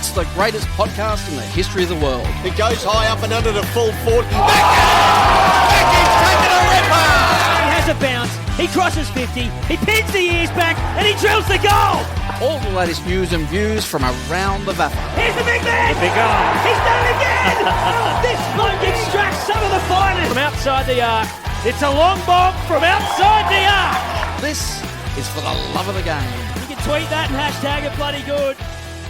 It's the greatest podcast in the history of the world. It goes high up and under the full 40. Becky's taken a ripper! He has a bounce, he crosses 50, he pins the ears back, and he drills the goal! All the latest news and views from around the VAFA. Here's the big man! The big goal! He's done it again! This bloke extracts some of the finest! From outside the arc. It's a long bomb from outside the arc! This is for the love of the game. You can tweet that and hashtag it bloody good.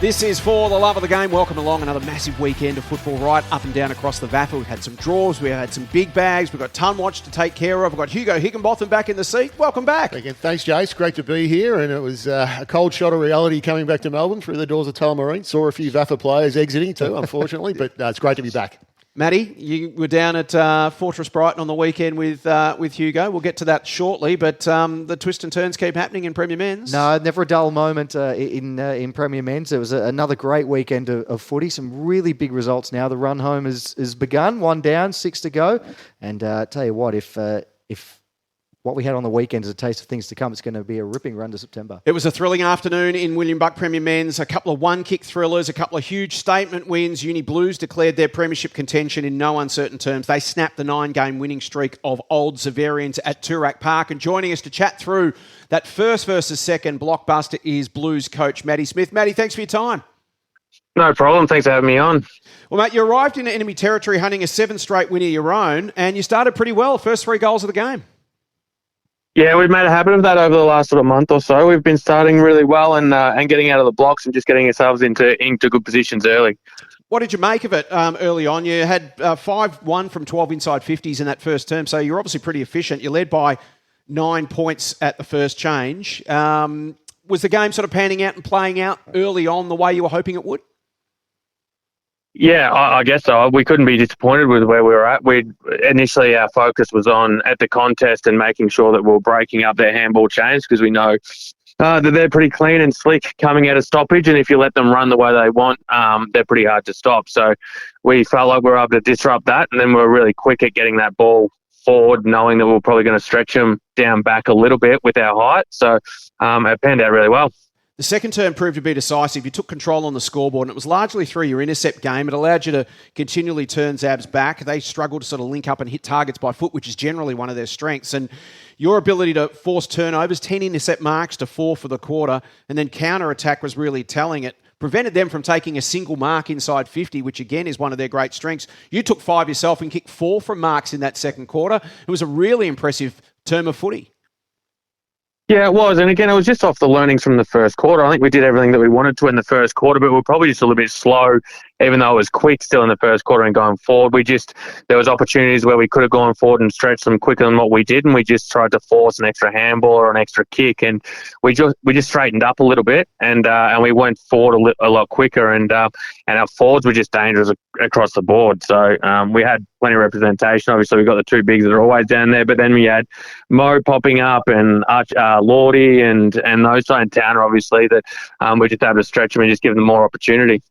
This is for the love of the game. Welcome along. Another massive weekend of football right up and down across the VAFA. We've had some draws. We've had some big bags. We've got Ton Watch to take care of. We've got Hugo Higginbotham back in the seat. Welcome back. Thanks, Jace. Great to be here. And it was a cold shot of reality coming back to Melbourne through the doors of Tullamarine. Saw a few VAFA players exiting too, unfortunately. But it's great to be back. Matty, you were down at Fortress Brighton on the weekend with Hugo. We'll get to that shortly, but the twists and turns keep happening in Premier Men's. No, never a dull moment in Premier Men's. It was another great weekend of footy. Some really big results now. The run home has begun. 1 down, 6 to go. And tell you what, if what we had on the weekend is a taste of things to come, it's going to be a ripping run to September. It was a thrilling afternoon in William Buck Premier Men's. A couple of one-kick thrillers, a couple of huge statement wins. Uni Blues declared their premiership contention in no uncertain terms. They snapped the 9-game winning streak of Old Xaverians at Toorak Park. And joining us to chat through that first versus second blockbuster is Blues coach Matty Smith. Matty, thanks for your time. No problem. Thanks for having me on. Well, mate, you arrived in enemy territory hunting a 7th-straight win of your own, and you started pretty well. First 3 goals of the game. Yeah, we've made a habit of that over the last sort of month or so. We've been starting really well and getting out of the blocks and just getting ourselves into good positions early. What did you make of it early on? You had 5-1 from 12 inside 50s in that first term, so you're obviously pretty efficient. You led by 9 points at the first change. Was the game sort of panning out and playing out early on the way you were hoping it would? Yeah, I guess so. We couldn't be disappointed with where we were at. Initially, our focus was on at the contest and making sure that we were breaking up their handball chains because we know that they're pretty clean and slick coming out of stoppage, and if you let them run the way they want, they're pretty hard to stop. So we felt like we were able to disrupt that, and then we were really quick at getting that ball forward, knowing that we were probably going to stretch them down back a little bit with our height. So it panned out really well. The second term proved to be decisive. You took control on the scoreboard, and it was largely through your intercept game. It allowed you to continually turn Zabs back. They struggled to sort of link up and hit targets by foot, which is generally one of their strengths. And your ability to force turnovers, 10 intercept marks to 4 for the quarter, and then counter-attack was really telling. It prevented them from taking a single mark inside 50, which again is one of their great strengths. You took 5 yourself and kicked 4 from marks in that second quarter. It was a really impressive term of footy. Yeah, it was. And again, it was just off the learnings from the first quarter. I think we did everything that we wanted to in the first quarter, but we were probably just a little bit slow, even though it was quick still in the first quarter and going forward. There was opportunities where we could have gone forward and stretched them quicker than what we did, and we just tried to force an extra handball or an extra kick, and we just straightened up a little bit, and we went forward a lot quicker, and our forwards were just dangerous across the board. So we had plenty of representation. Obviously, we got the 2 bigs that are always down there, but then we had Mo popping up and Lordy and those in Towner, obviously, that we just had to stretch them and just give them more opportunity.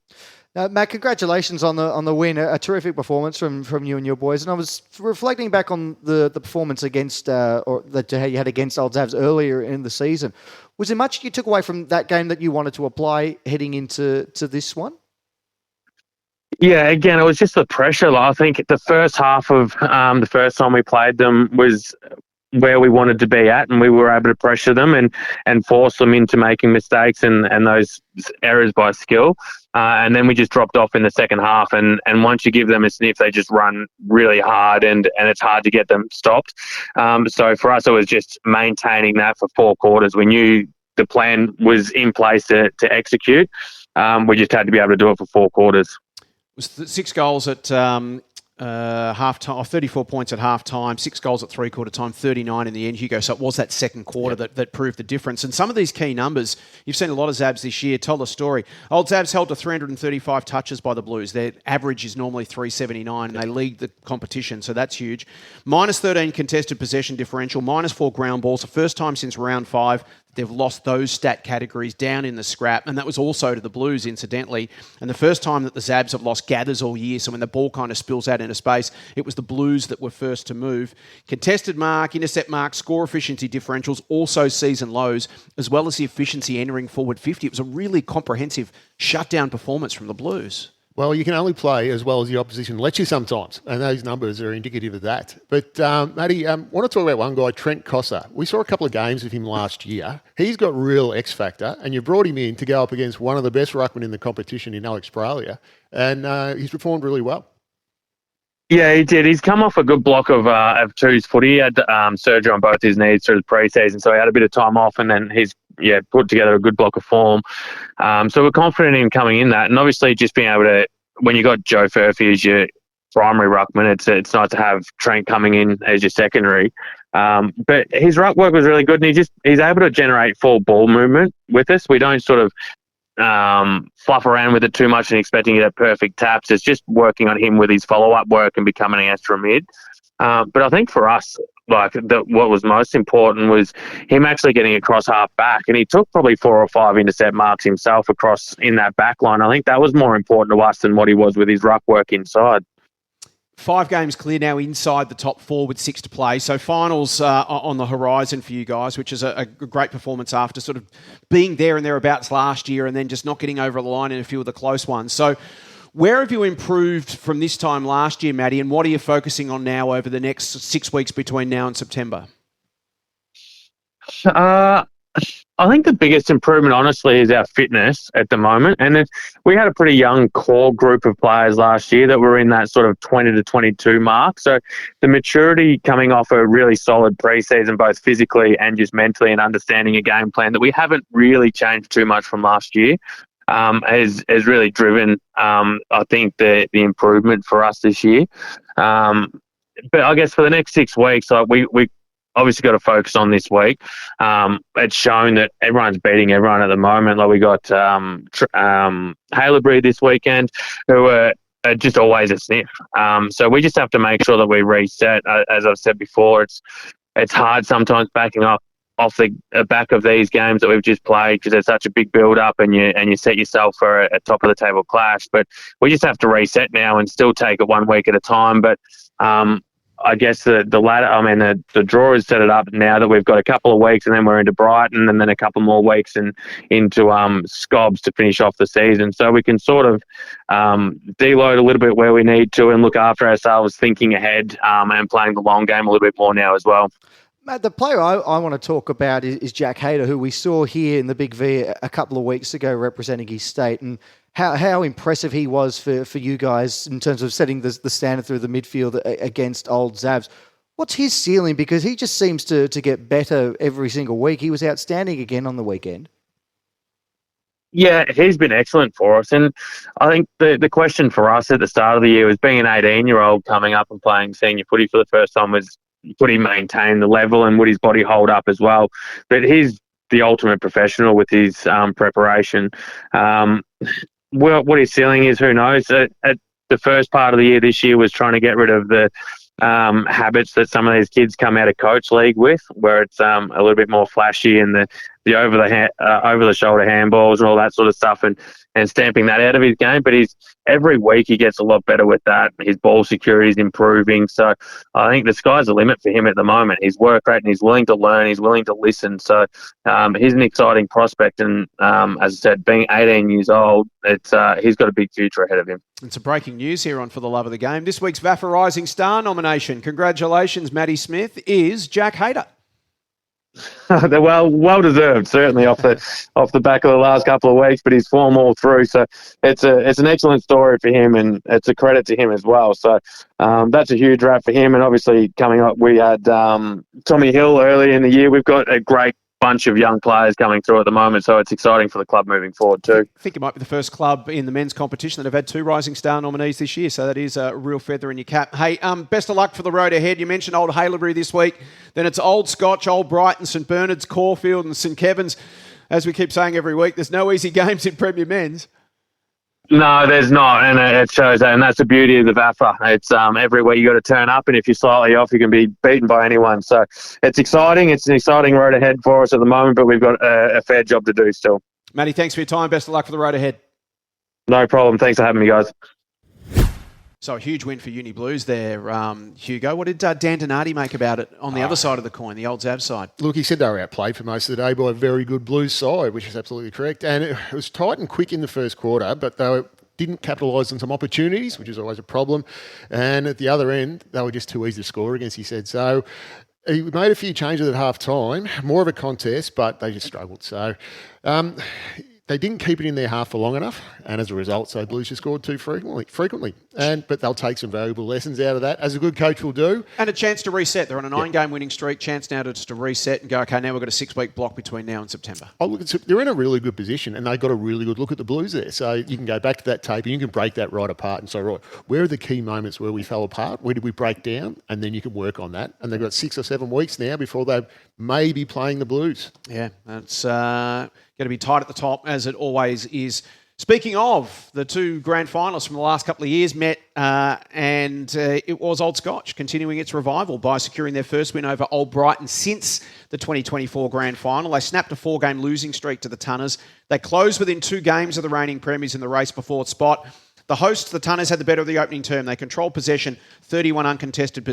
Matt, congratulations on the win. A terrific performance from you and your boys. And I was reflecting back on the performance against that you had against Old Xavs earlier in the season. Was there much you took away from that game that you wanted to apply heading into this one? Yeah, again, it was just the pressure. I think the first half of the first time we played them was where we wanted to be at, and we were able to pressure them and force them into making mistakes and those errors by skill. And then we just dropped off in the second half. And once you give them a sniff, they just run really hard and it's hard to get them stopped. So for us, it was just maintaining that for 4 quarters. We knew the plan was in place to execute. We just had to be able to do it for 4 quarters. It was 6 goals at half-time, 34 points at half-time, 6 goals at three-quarter time, 39 in the end, Hugo. So it was that second quarter that proved the difference. And some of these key numbers, you've seen a lot of Zabs this year. Tell the story. Old Zabs held to 335 touches by the Blues. Their average is normally 379, and they lead the competition, so that's huge. Minus 13 contested possession differential, minus 4 ground balls, the first time since round 5, they've lost those stat categories down in the scrap, and that was also to the Blues, incidentally. And the first time that the Zabs have lost gathers all year, so when the ball kind of spills out into space, it was the Blues that were first to move. Contested mark, intercept mark, score efficiency differentials, also season lows, as well as the efficiency entering forward 50. It was a really comprehensive shutdown performance from the Blues. Well, you can only play as well as the opposition lets you sometimes, and those numbers are indicative of that. But, Matty, I want to talk about one guy, Trent Cossa. We saw a couple of games of him last year. He's got real X factor, and you brought him in to go up against one of the best ruckmen in the competition in Alex Pralia, and he's performed really well. Yeah, he did. He's come off a good block of twos footy. He had surgery on both his knees through the pre-season, so he had a bit of time off, and then he's put together a good block of form. So we're confident in him coming in that, and obviously just being able to, when you got Joe Furphy as your primary ruckman, it's nice to have Trent coming in as your secondary. But his ruck work was really good, and he's able to generate full ball movement with us. We don't sort of fluff around with it too much and expecting it at perfect taps. It's just working on him with his follow-up work and becoming an extra mid. But I think for us, what was most important was him actually getting across half back, and he took probably 4 or 5 intercept marks himself across in that back line. I think that was more important to us than what he was with his ruck work inside. 5 games clear now inside the top 4 with 6 to play. So finals on the horizon for you guys, which is a great performance after sort of being there and thereabouts last year and then just not getting over the line in a few of the close ones. So where have you improved from this time last year, Matty, and what are you focusing on now over the next 6 weeks between now and September? I think the biggest improvement, honestly, is our fitness at the moment. And we had a pretty young core group of players last year that were in that sort of 20 to 22 mark. So the maturity coming off a really solid preseason, both physically and just mentally, and understanding a game plan that we haven't really changed too much from last year, has really driven, I think, the improvement for us this year. But I guess for the next 6 weeks, we obviously got to focus on this week. It's shown that everyone's beating everyone at the moment. Like we got Halebury this weekend, who are just always a sniff. So we just have to make sure that we reset. As I've said before, it's hard sometimes backing off the back of these games that we've just played because there's such a big build-up and you set yourself for a top-of-the-table clash. But we just have to reset now and still take it 1 week at a time. But I guess the draw has set it up now that we've got a couple of weeks and then we're into Brighton and then a couple more weeks and into Scobbs to finish off the season. So we can sort of deload a little bit where we need to and look after ourselves, thinking ahead and playing the long game a little bit more now as well. Matt, the player I want to talk about is Jack Hayter, who we saw here in the Big V a couple of weeks ago representing his state, and how impressive he was for you guys in terms of setting the standard through the midfield against Old Xavs. What's his ceiling? Because he just seems to get better every single week. He was outstanding again on the weekend. Yeah, he's been excellent for us. And I think the question for us at the start of the year was, being an 18-year-old coming up and playing senior footy for the first time, was could he maintain the level and would his body hold up as well? But he's the ultimate professional with his preparation. What his ceiling is, who knows? At the first part of the year this year was trying to get rid of the habits that some of these kids come out of coach league with, where it's a little bit more flashy and the over the shoulder handballs and all that sort of stuff, and stamping that out of his game. But every week he gets a lot better with that. His ball security is improving. So I think the sky's the limit for him at the moment. His work rate, and he's willing to learn, he's willing to listen. So he's an exciting prospect. And as I said, being 18 years old, he's got a big future ahead of him. It's a breaking news here on For the Love of the Game. This week's VAFA Rising Star nomination, congratulations, Matty Smith, is Jack Hayter. well deserved, certainly off the back of the last couple of weeks, but his form all through. So it's an excellent story for him, and it's a credit to him as well. So that's a huge wrap for him. And obviously coming up, we had Tommy Hill early in the year. We've got a great bunch of young players coming through at the moment, so it's exciting for the club moving forward too. I think it might be the first club in the men's competition that have had 2 Rising Star nominees this year, so that is a real feather in your cap. Hey, best of luck for the road ahead. You mentioned Old Halebury this week, then it's Old Scotch, Old Brighton, St Bernard's, Caulfield and St Kevin's. As we keep saying every week, there's no easy games in Premier Men's. No, there's not, and it shows that, and that's the beauty of the VAFA. It's everywhere you got to turn up, and if you're slightly off, you can be beaten by anyone. So it's exciting. It's an exciting road ahead for us at the moment, but we've got a fair job to do still. Matty, thanks for your time. Best of luck for the road ahead. No problem. Thanks for having me, guys. So a huge win for Uni Blues there, Hugo. What did Dan Donati make about it on the other side of the coin, the Old Xav side? Look, he said they were outplayed for most of the day by a very good Blues side, which is absolutely correct. And it was tight and quick in the first quarter, but they didn't capitalise on some opportunities, which is always a problem. And at the other end, they were just too easy to score against, he said. So he made a few changes at half time, more of a contest, but they just struggled. So they didn't keep it in their half for long enough, and as a result, so Blues just scored too frequently. But they'll take some valuable lessons out of that, as a good coach will do. And a chance to reset. They're on a 9-game winning streak. Chance now to reset and go, okay, now we've got a 6-week block between now and September. Oh, look, they're in a really good position, and they've got a really good look at the Blues there. So you can go back to that tape, and you can break that right apart and say, right, where are the key moments where we fell apart? Where did we break down? And then you can work on that. And they've got 6 or 7 weeks now before they may be playing the Blues. Yeah, that's going to be tight at the top, as it always is. Speaking of the 2 grand finalists from the last couple of years, met and it was Old Scotch continuing its revival by securing their first win over Old Brighton since the 2024 grand final. They snapped a 4-game losing streak to the Tunners. They closed within 2 games of the reigning premiers in the race for 4th spot. The hosts, the Tunners, had the better of the opening term. They controlled possession, 31 uncontested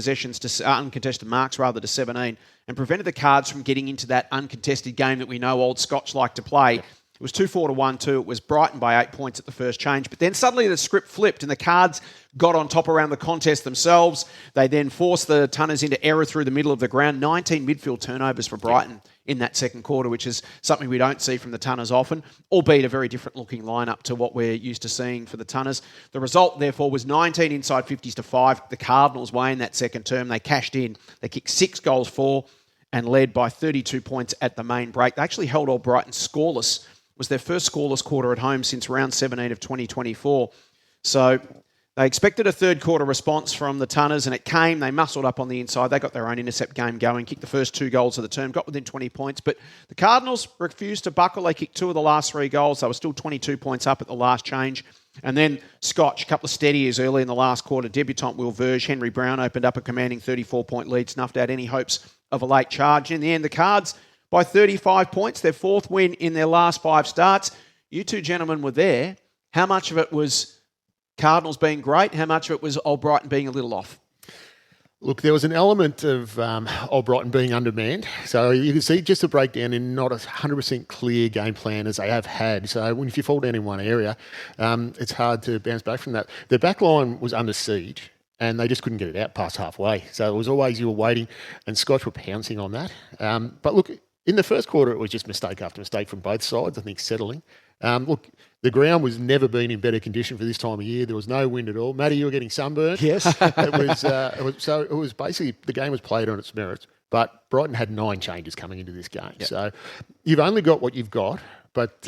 marks to 17, and prevented the Cards from getting into that uncontested game that we know Old Scotch like to play. It was 2-4 to 1-2. It was Brighton by 8 points at the first change. But then suddenly the script flipped and the Cards got on top around the contest themselves. They then forced the Tunners into error through the middle of the ground. 19 midfield turnovers for Brighton in that second quarter, which is something we don't see from the Tunners often, albeit a very different looking lineup to what we're used to seeing for the Tunners. The result, therefore, was 19 inside 50s to 5. The Cardinals way in that second term. They cashed in. They kicked 6 goals for and led by 32 points at the main break. They actually held Old Brighton scoreless. It was their first scoreless quarter at home since round 17 of 2024. So they expected a third quarter response from the Tunners, and it came. They muscled up on the inside. They got their own intercept game going, kicked the first 2 goals of the term, got within 20 points. But the Cardinals refused to buckle. They kicked 2 of the last 3 goals. They were still 22 points up at the last change. And then Scotch, a couple of steadiers early in the last quarter. Debutant Will Verge, Henry Brown opened up a commanding 34-point lead, snuffed out any hopes of a late charge. In the end, the Cards by 35 points, their 4th win in their last 5 starts. You 2 gentlemen were there. How much of it was Cardinals being great? How much of it was Old Brighton being a little off? Look, there was an element of Old Brighton being undermanned. So you can see just a breakdown in not a 100% clear game plan as they have had. So if you fall down in one area, it's hard to bounce back from that. Their back line was under siege, and they just couldn't get it out past halfway. So it was always you were waiting, and Scotch were pouncing on that. But look, in the first quarter, it was just mistake after mistake from both sides, I think, settling. Look, the ground was never been in better condition for this time of year. There was no wind at all. Matty, you were getting sunburned. Yes. it was basically, the game was played on its merits, but Brighton had 9 changes coming into this game. Yep. So you've only got what you've got. But,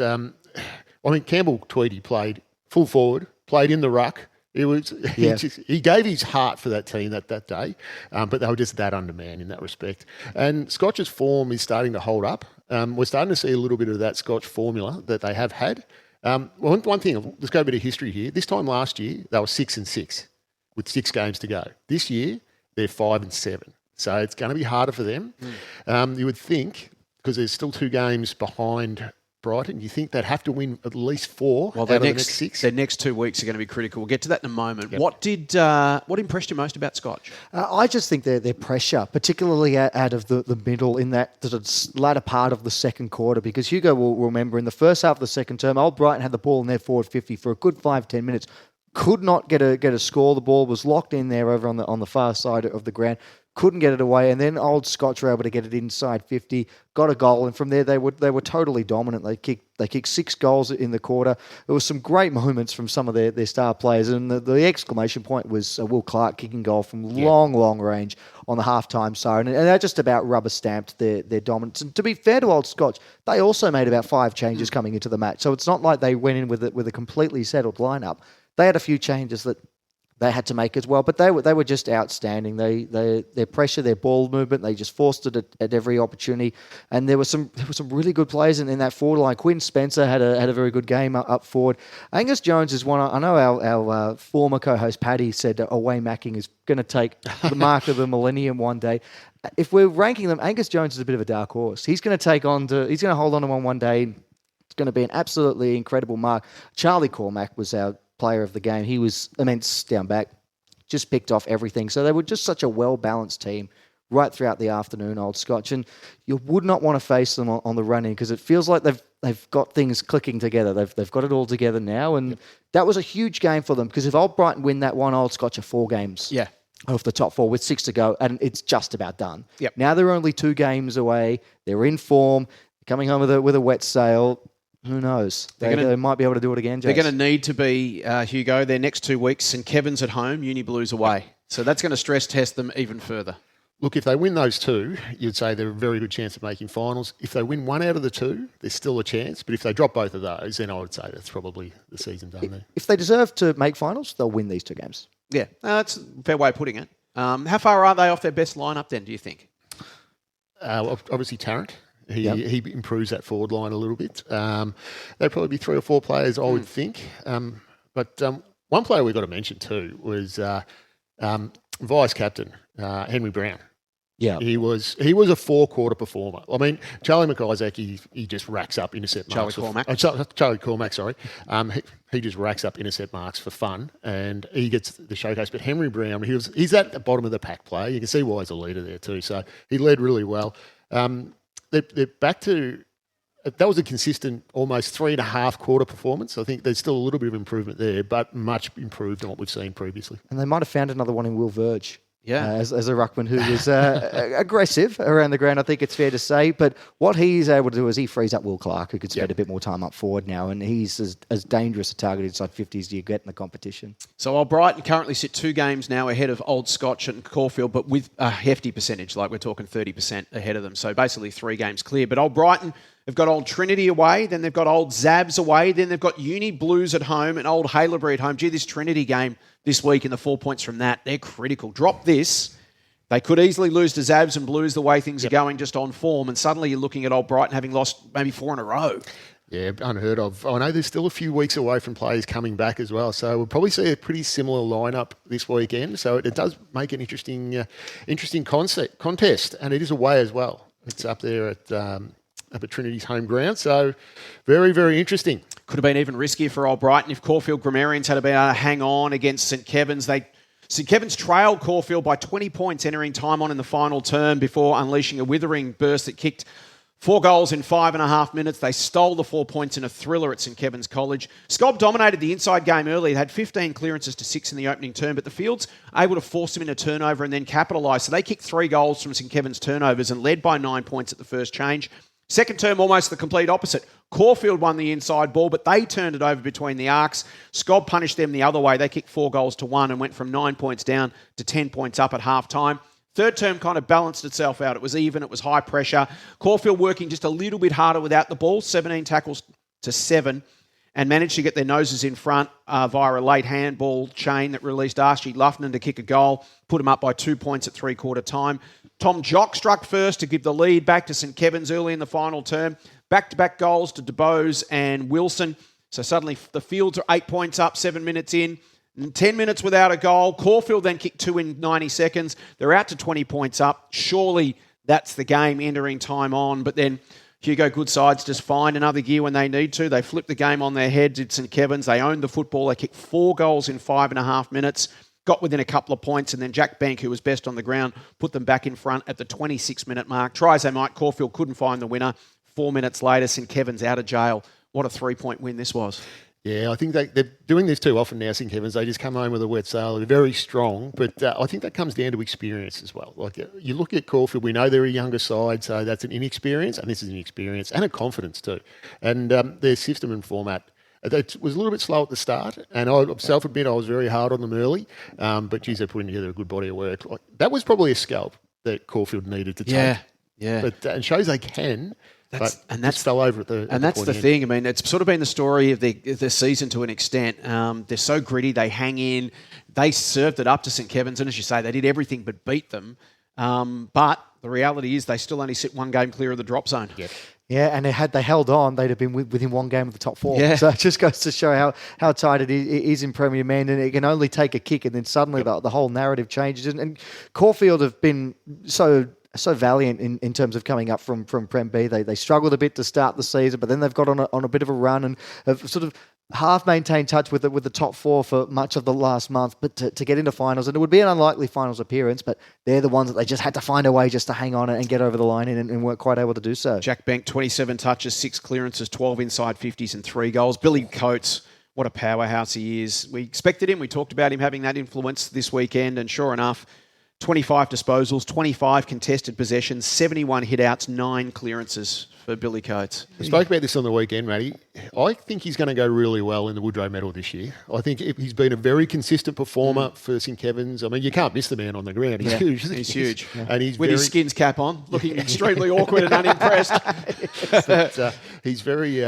Campbell Tweedy played full forward, played in the ruck. He gave his heart for that team that day, but they were just that undermanned in that respect. And Scotch's form is starting to hold up. We're starting to see a little bit of that Scotch formula that they have had. One thing, let's go a bit of history here. This time last year, they were 6-6 with 6 games to go. This year, they're 5-7. So it's going to be harder for them. You would think, because there's still 2 games behind Brighton, you think they'd have to win at least 4 out of the next 6? Their next 2 weeks are going to be critical. We'll get to that in a moment. Yep. What impressed you most about Scotch? I just think their pressure, particularly out of the middle in that latter part of the second quarter, because Hugo will remember in the first half of the second term, Old Brighton had the ball in their forward 50 for a good 5-10 minutes. Could not get a score. The ball was locked in there over on the far side of the ground. Couldn't get it away, and then Old Scotch were able to get it inside 50, got a goal, and from there they were totally dominant. They kicked 6 goals in the quarter. There was some great moments from some of their star players, and the exclamation point was Will Clark kicking goal from long range on the halftime siren, and that just about rubber stamped their dominance. And to be fair to Old Scotch, they also made about 5 changes coming into the match, so it's not like they went in with a completely settled lineup. They had a few changes that they had to make as well. But they were just outstanding. Their pressure, their ball movement, they just forced it at every opportunity. And there were some really good players in that forward line. Quinn Spencer had a very good game up forward. Angus Jones is one. I know our former co-host Paddy said away macking is going to take the mark of the millennium one day. If we're ranking them, Angus Jones is a bit of a dark horse. He's going to hold on to one day. It's going to be an absolutely incredible mark. Charlie Cormack was our player of the game. He was immense down back, just picked off everything. So they were just such a well-balanced team right throughout the afternoon, Old Scotch. And you would not want to face them on the run-in because it feels like they've got things clicking together. They've got it all together now. And that was a huge game for them because if Old Brighton win that one, Old Scotch are 4 games off the top 4 with 6 to go, and it's just about done. Yep. Now they're only 2 games away. They're in form, coming home with a wet sail. Who knows? They might be able to do it again, Jace. They're going to need to be, Hugo, their next 2 weeks, St Kevin's at home, Uni Blues away. So that's going to stress test them even further. Look, if they win those 2, you'd say they're a very good chance of making finals. If they win 1 out of the 2, there's still a chance. But if they drop both of those, then I would say that's probably the season done there. If they deserve to make finals, they'll win these 2 games. Yeah, that's a fair way of putting it. How far are they off their best lineup then, do you think? Obviously, Tarrant. He improves that forward line a little bit. There'd probably be 3 or 4 players, I would think. But one player we've got to mention too was vice captain Henry Brown. Yeah, he was a 4-quarter performer. I mean, Charlie McIsaac, he just racks up intercept marks. Charlie Cormack, sorry. He just racks up intercept marks for fun, and he gets the showcase. But Henry Brown, he's at the bottom of the pack player. You can see why he's a leader there too. So he led really well. They're back to that was a consistent almost 3.5-quarter performance. I think there's still a little bit of improvement there, but much improved on what we've seen previously. And they might have found another one in Will Verge. Yeah, as a ruckman who was aggressive around the ground, I think it's fair to say. But what he's able to do is he frees up Will Clark, who could spend a bit more time up forward now, and he's as dangerous a target inside 50 as you get in the competition. So Old Brighton currently sit 2 games now ahead of Old Scotch and Caulfield, but with a hefty percentage, like we're talking 30% ahead of them. So basically 3 games clear. But Old Brighton have got Old Trinity away, then they've got Old Zabs away, then they've got Uni Blues at home and Old Haileybury at home. Gee, this Trinity game this week and the 4 points from that, they're critical. Drop this, they could easily lose to Zabs and Blues the way things are going just on form, and suddenly you're looking at Old Brighton having lost maybe 4 in a row. Yeah, unheard of. I know there's still a few weeks away from players coming back as well, so we'll probably see a pretty similar lineup this weekend. So it does make an interesting contest, and it is away as well. It's up there at Trinity's home ground, so very, very interesting. Could have been even riskier for Old Brighton if Caulfield Grammarians had been able to hang on against St Kevin's. St Kevin's trailed Caulfield by 20 points entering time on in the final term before unleashing a withering burst that kicked 4 goals in 5.5 minutes. They stole the 4 points in a thriller at St Kevin's College. Scob dominated the inside game early. They had 15 clearances to 6 in the opening term, but the Fields able to force them into turnover and then capitalise. So they kicked 3 goals from St Kevin's turnovers and led by 9 points at the first change. Second term, almost the complete opposite. Caulfield won the inside ball, but they turned it over between the arcs. Scob punished them the other way. They kicked 4 goals to 1 and went from 9 points down to 10 points up at half-time. Third term kind of balanced itself out. It was even. It was high pressure. Caulfield working just a little bit harder without the ball, 17 tackles to 7, and managed to get their noses in front via a late handball chain that released Archie Luffnan to kick a goal, put them up by 2 points at 3/4 time. Tom Jock struck first to give the lead back to St Kevin's early in the final term. Back-to-back goals to DeBose and Wilson. So suddenly the Fields are 8 points up, 7 minutes in. 10 minutes without a goal. Caulfield then kicked 2 in 90 seconds. They're out to 20 points up. Surely that's the game entering time on. But then Hugo Goodsides just find another gear when they need to. They flip the game on their heads at St Kevin's. They owned the football. They kicked 4 goals in 5.5 minutes. Got within a couple of points, and then Jack Bank, who was best on the ground, put them back in front at the 26-minute mark. Try as they might, Caulfield couldn't find the winner. 4 minutes later, St Kevin's out of jail. What a 3-point win this was. Yeah, I think they're doing this too often now, St Kevin's. They just come home with a wet sail. They're very strong, but I think that comes down to experience as well. Like you look at Caulfield, we know they're a younger side, so that's an inexperience, and this is an experience and a confidence too. And their system and format, it was a little bit slow at the start, and I self-admit I was very hard on them early, but geez, they're putting together a good body of work. Like, that was probably a scalp that Caulfield needed to take. Yeah. But it shows they can. That's fell over at the and that's the thing. I mean, it's sort of been the story of the season to an extent. They're so gritty. They hang in. They served it up to St Kevin's, and as you say, they did everything but beat them. But the reality is they still only sit one game clear of the drop zone. Yep. Yeah, and had they held on, they'd have been within one game of the top four. Yeah. So it just goes to show how tight it is in Premier Men, and it can only take a kick, and then suddenly the whole narrative changes. And Caulfield have been so valiant in terms of coming up from Prem B. They struggled a bit to start the season, but then they've got on a bit of a run and have sort of half maintained touch with the top four for much of the last month, but to get into finals, and it would be an unlikely finals appearance, but they're the ones that they just had to find a way just to hang on and get over the line and weren't quite able to do so. Jack Bank, 27 touches, 6 clearances, 12 inside 50s and 3 goals. Billy Coates, what a powerhouse he is. We expected him. We talked about him having that influence this weekend, and sure enough, 25 disposals, 25 contested possessions, 71 hit-outs, 9 clearances for Billy Coates. We spoke about this on the weekend, Matty. I think he's going to go really well in the Woodrow Medal this year. I think he's been a very consistent performer for St Kevin's. I mean, you can't miss the man on the ground. He's huge. He's huge. And he's with his skins cap on, looking extremely awkward and unimpressed. But, he's very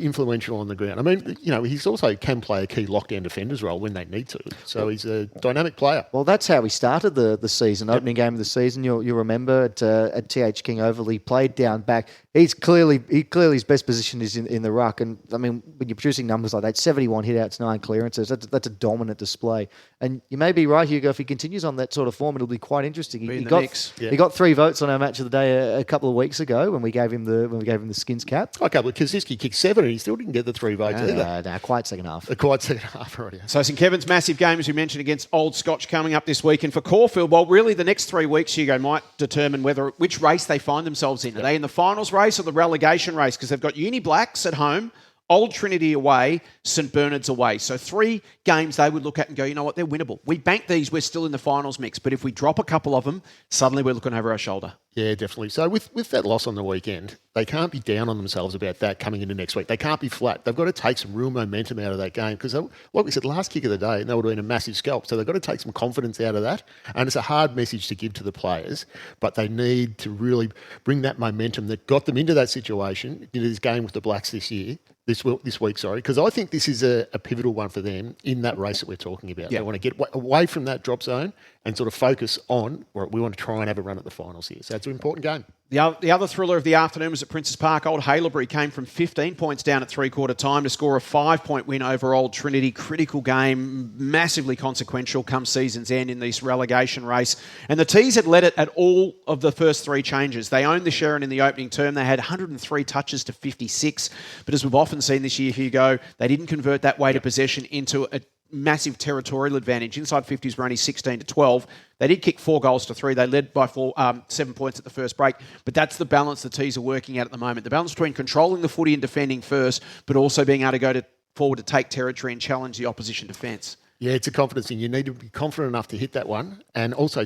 influential on the ground. I mean, he's also can play a key lockdown defender's role when they need to. So he's a dynamic player. Well, that's how he started the season, opening game of the season. You'll remember at TH King Oval, he played down back. He's clearly his best position is in the ruck. And I mean, when you're producing numbers like that, 71 hit-outs, 9 clearances, that's a dominant display. And you may be right, Hugo, if he continues on that sort of form, it'll be quite interesting. He got 3 votes on our match of the day a couple of weeks ago when we gave him the skins cap. A couple of Kaczynski kicked 7 and he still didn't get the 3 votes either. No, quite second half. Quite second half already. So St Kevin's massive game, as we mentioned, against Old Scotch coming up this weekend for Caulfield. Well, really the next 3 weeks, Hugo, might determine which race they find themselves in. Are they in the finals race or the relegation race? Because they've got Uni Blacks at home, Old Trinity away, St Bernard's away. So 3 games they would look at and go, you know what, they're winnable. We bank these, we're still in the finals mix. But if we drop a couple of them, suddenly we're looking over our shoulder. Yeah, definitely. So with that loss on the weekend, they can't be down on themselves about that coming into next week. They can't be flat. They've got to take some real momentum out of that game because, like we said, last kick of the day, and they were doing a massive scalp. So they've got to take some confidence out of that. And it's a hard message to give to the players, but they need to really bring that momentum that got them into that situation, into this game with the Blacks this week, because I think this is a pivotal one for them in that race that we're talking about. They want to get away from that drop zone and sort of focus on, or we want to try and have a run at the finals here. So it's an important game. The other thriller of the afternoon was at Princes Park. Old Haileybury came from 15 points down at three-quarter time to score a 5-point win over Old Trinity. Critical game, massively consequential come season's end in this relegation race. And the Tees had led it at all of the first 3 changes. They owned the Sharon in the opening term. They had 103 touches to 56. But as we've often seen this year, Hugo, they didn't convert that weight of possession into a massive territorial advantage. Inside 50s were only 16 to 12. They did kick 4 goals to 3. They led by 7 points at the first break. But that's the balance the Tees are working at the moment. The balance between controlling the footy and defending first, but also being able to go forward to take territory and challenge the opposition defence. Yeah, it's a confidence thing. You need to be confident enough to hit that one, and also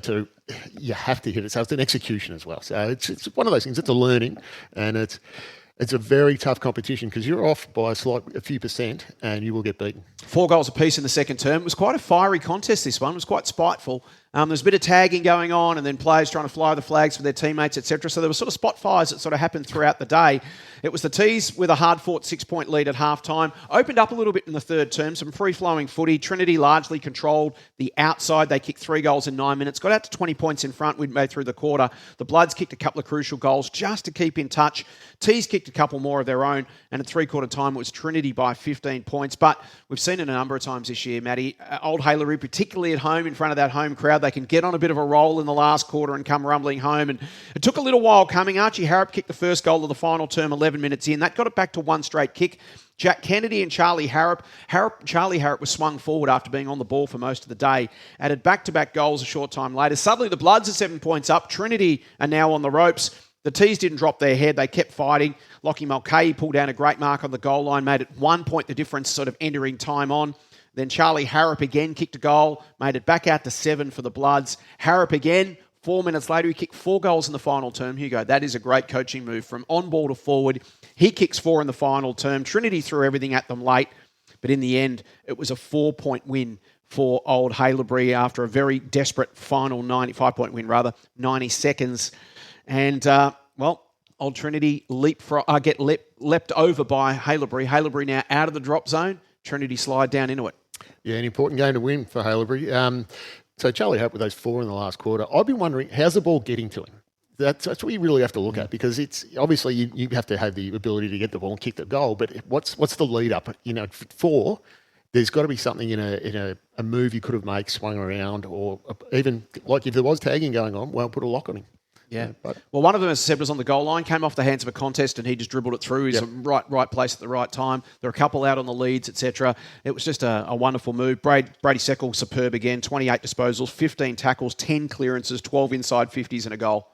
you have to hit it. So it's an execution as well. So it's one of those things. It's a learning, and it's a very tough competition because you're off by a few percent and you will get beaten. 4 goals apiece in the second term. It was quite a fiery contest, this one. It was quite spiteful. There's a bit of tagging going on and then players trying to fly the flags for their teammates, etc. So there were sort of spot fires that sort of happened throughout the day. It was the Tees with a hard-fought 6-point lead at half-time. Opened up a little bit in the third term. Some free-flowing footy. Trinity largely controlled the outside. They kicked 3 goals in 9 minutes. Got out to 20 points in front midway through the quarter. The Bloods kicked a couple of crucial goals just to keep in touch. Tees kicked a couple more of their own. And at three-quarter time, it was Trinity by 15 points. But we've seen it a number of times this year, Matty. Old Haileybury, particularly at home in front of that home crowd, they can get on a bit of a roll in the last quarter and come rumbling home. And it took a little while coming. Archie Harrop kicked the first goal of the final term 11 minutes in. That got it back to 1 straight kick. Jack Kennedy and Charlie Harrop. Charlie Harrop was swung forward after being on the ball for most of the day. Added back-to-back goals a short time later. Suddenly the Bloods are 7 points up. Trinity are now on the ropes. The Tees didn't drop their head. They kept fighting. Lockie Mulcahy pulled down a great mark on the goal line, made it 1 point the difference sort of entering time on. Then Charlie Harrop again kicked a goal, made it back out to 7 for the Bloods. Harrop again, 4 minutes later, he kicked 4 goals in the final term. Hugo, that is a great coaching move from on ball to forward. He kicks 4 in the final term. Trinity threw everything at them late, but in the end, it was a 4-point win for Old Haileybury after a very desperate final 95-point win, 90 seconds. And, Old Trinity leapt over by Haileybury. Haileybury now out of the drop zone. Trinity slide down into it. Yeah, an important game to win for Haileybury. So Charlie Hope with those 4 in the last quarter. I've been wondering, how's the ball getting to him? That's what you really have to look at, because it's obviously you have to have the ability to get the ball and kick the goal. But what's the lead up? For there's got to be something in a move you could have made, swung around, or even like if there was tagging going on, well, put a lock on him. Yeah. Well, one of them, as I said, was on the goal line, came off the hands of a contest, and he just dribbled it through. He's right place at the right time. There were a couple out on the leads, etc. It was just a wonderful move. Brady Seckle, superb again, 28 disposals, 15 tackles, 10 clearances, 12 inside 50s and a goal.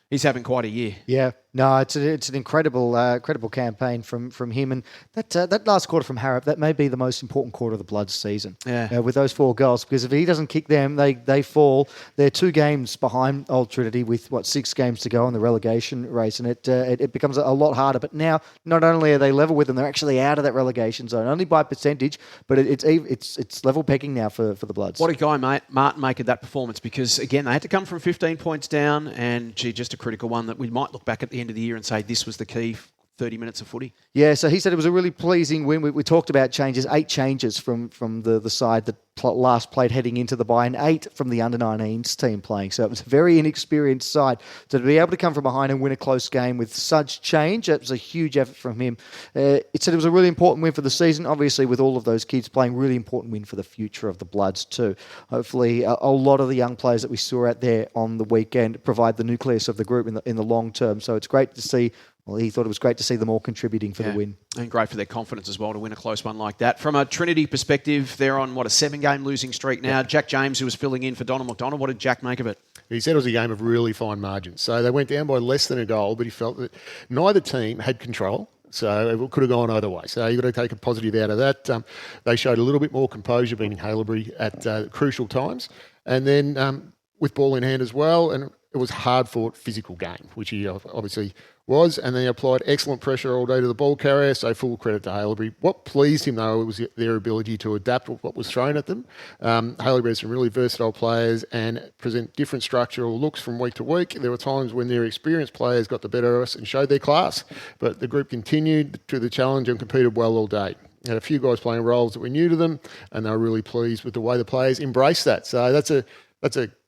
He's having quite a year. Yeah, no, it's an incredible campaign from him, and that last quarter from Harrop, that may be the most important quarter of the Bloods season. Yeah, with those 4 goals, because if he doesn't kick them, they fall. They're 2 games behind Old Trinity with 6 games to go in the relegation race, and it becomes a lot harder. But now, not only are they level with them, they're actually out of that relegation zone, only by percentage, but it's level pegging now for the Bloods. What a guy, mate, Martin, make of that performance, because again they had to come from 15 points down, and just a critical one that we might look back at the end of the year and say this was the key 30 minutes of footy. Yeah, so he said it was a really pleasing win. We talked about changes, 8 changes from the side that last played heading into the bye, and 8 from the under-19s team playing. So it was a very inexperienced side. So to be able to come from behind and win a close game with such change, it was a huge effort from him. It said it was a really important win for the season. Obviously, with all of those kids playing, really important win for the future of the Bloods too. Hopefully, a lot of the young players that we saw out there on the weekend provide the nucleus of the group in the long term. So it's great to see. Well, he thought it was great to see them all contributing for the win. And great for their confidence as well to win a close one like that. From a Trinity perspective, they're on, a 7-game losing streak now. Yep. Jack James, who was filling in for Donald McDonald, what did Jack make of it? He said it was a game of really fine margins. So they went down by less than a goal, but he felt that neither team had control. So it could have gone either way. So you've got to take a positive out of that. They showed a little bit more composure beating Haileybury at crucial times. And then with ball in hand as well. And it was hard-fought physical game, which he obviously was, and they applied excellent pressure all day to the ball carrier, so full credit to Haileybury. What pleased him, though, was their ability to adapt with what was thrown at them. Haileybury has some really versatile players and present different structural looks from week to week. There were times when their experienced players got the better of us and showed their class, but the group continued to the challenge and competed well all day. Had a few guys playing roles that were new to them, and they were really pleased with the way the players embraced that. So that's a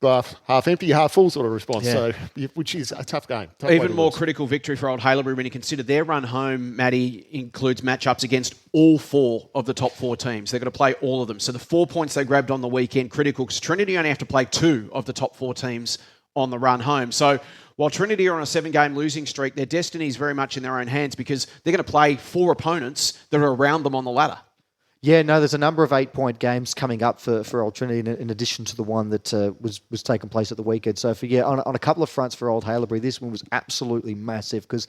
glass half empty, half full sort of response. Yeah. So, which is a tough game. Even more critical victory for Old Haileybury when you consider their run home, Matty, includes matchups against all 4 of the top 4 teams. They're going to play all of them. So the 4 points they grabbed on the weekend, critical, because Trinity only have to play 2 of the top 4 teams on the run home. So while Trinity are on a 7-game losing streak, their destiny is very much in their own hands, because they're going to play 4 opponents that are around them on the ladder. Yeah, no, there's a number of 8-point games coming up for Old Trinity in addition to the one that was taking place at the weekend. So, on a couple of fronts for Old Haileybury, this one was absolutely massive because,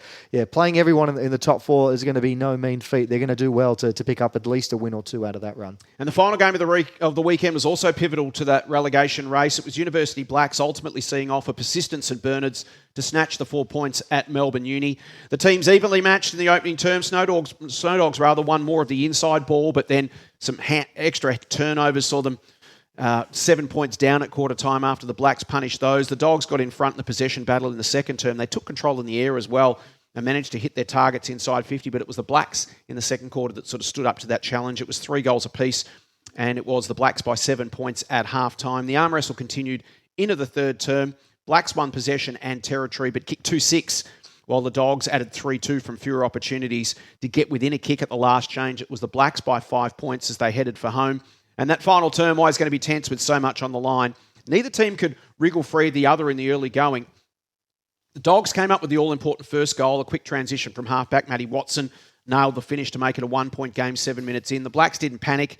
playing everyone in the top 4 is going to be no mean feat. They're going to do well to pick up at least a win or 2 out of that run. And the final game of the weekend was also pivotal to that relegation race. It was University Blacks ultimately seeing off a persistence at Bernard's to snatch the 4 points at Melbourne Uni. The teams evenly matched in the opening term. Snowdogs rather won more of the inside ball, but then some extra turnovers saw them 7 points down at quarter time after the Blacks punished those. The Dogs got in front in the possession battle in the second term. They took control in the air as well and managed to hit their targets inside 50, but it was the Blacks in the second quarter that sort of stood up to that challenge. It was 3 goals apiece, and it was the Blacks by 7 points at half-time. The arm wrestle continued into the third term. Blacks won possession and territory, but kicked 2-6, while the Dogs added 3-2 from fewer opportunities to get within a kick at the last change. It was the Blacks by 5 points as they headed for home. And that final term was going to be tense with so much on the line. Neither team could wriggle free of the other in the early going. The Dogs came up with the all-important first goal, a quick transition from halfback Matty Watson, nailed the finish to make it a 1-point game 7 minutes in. The Blacks didn't panic.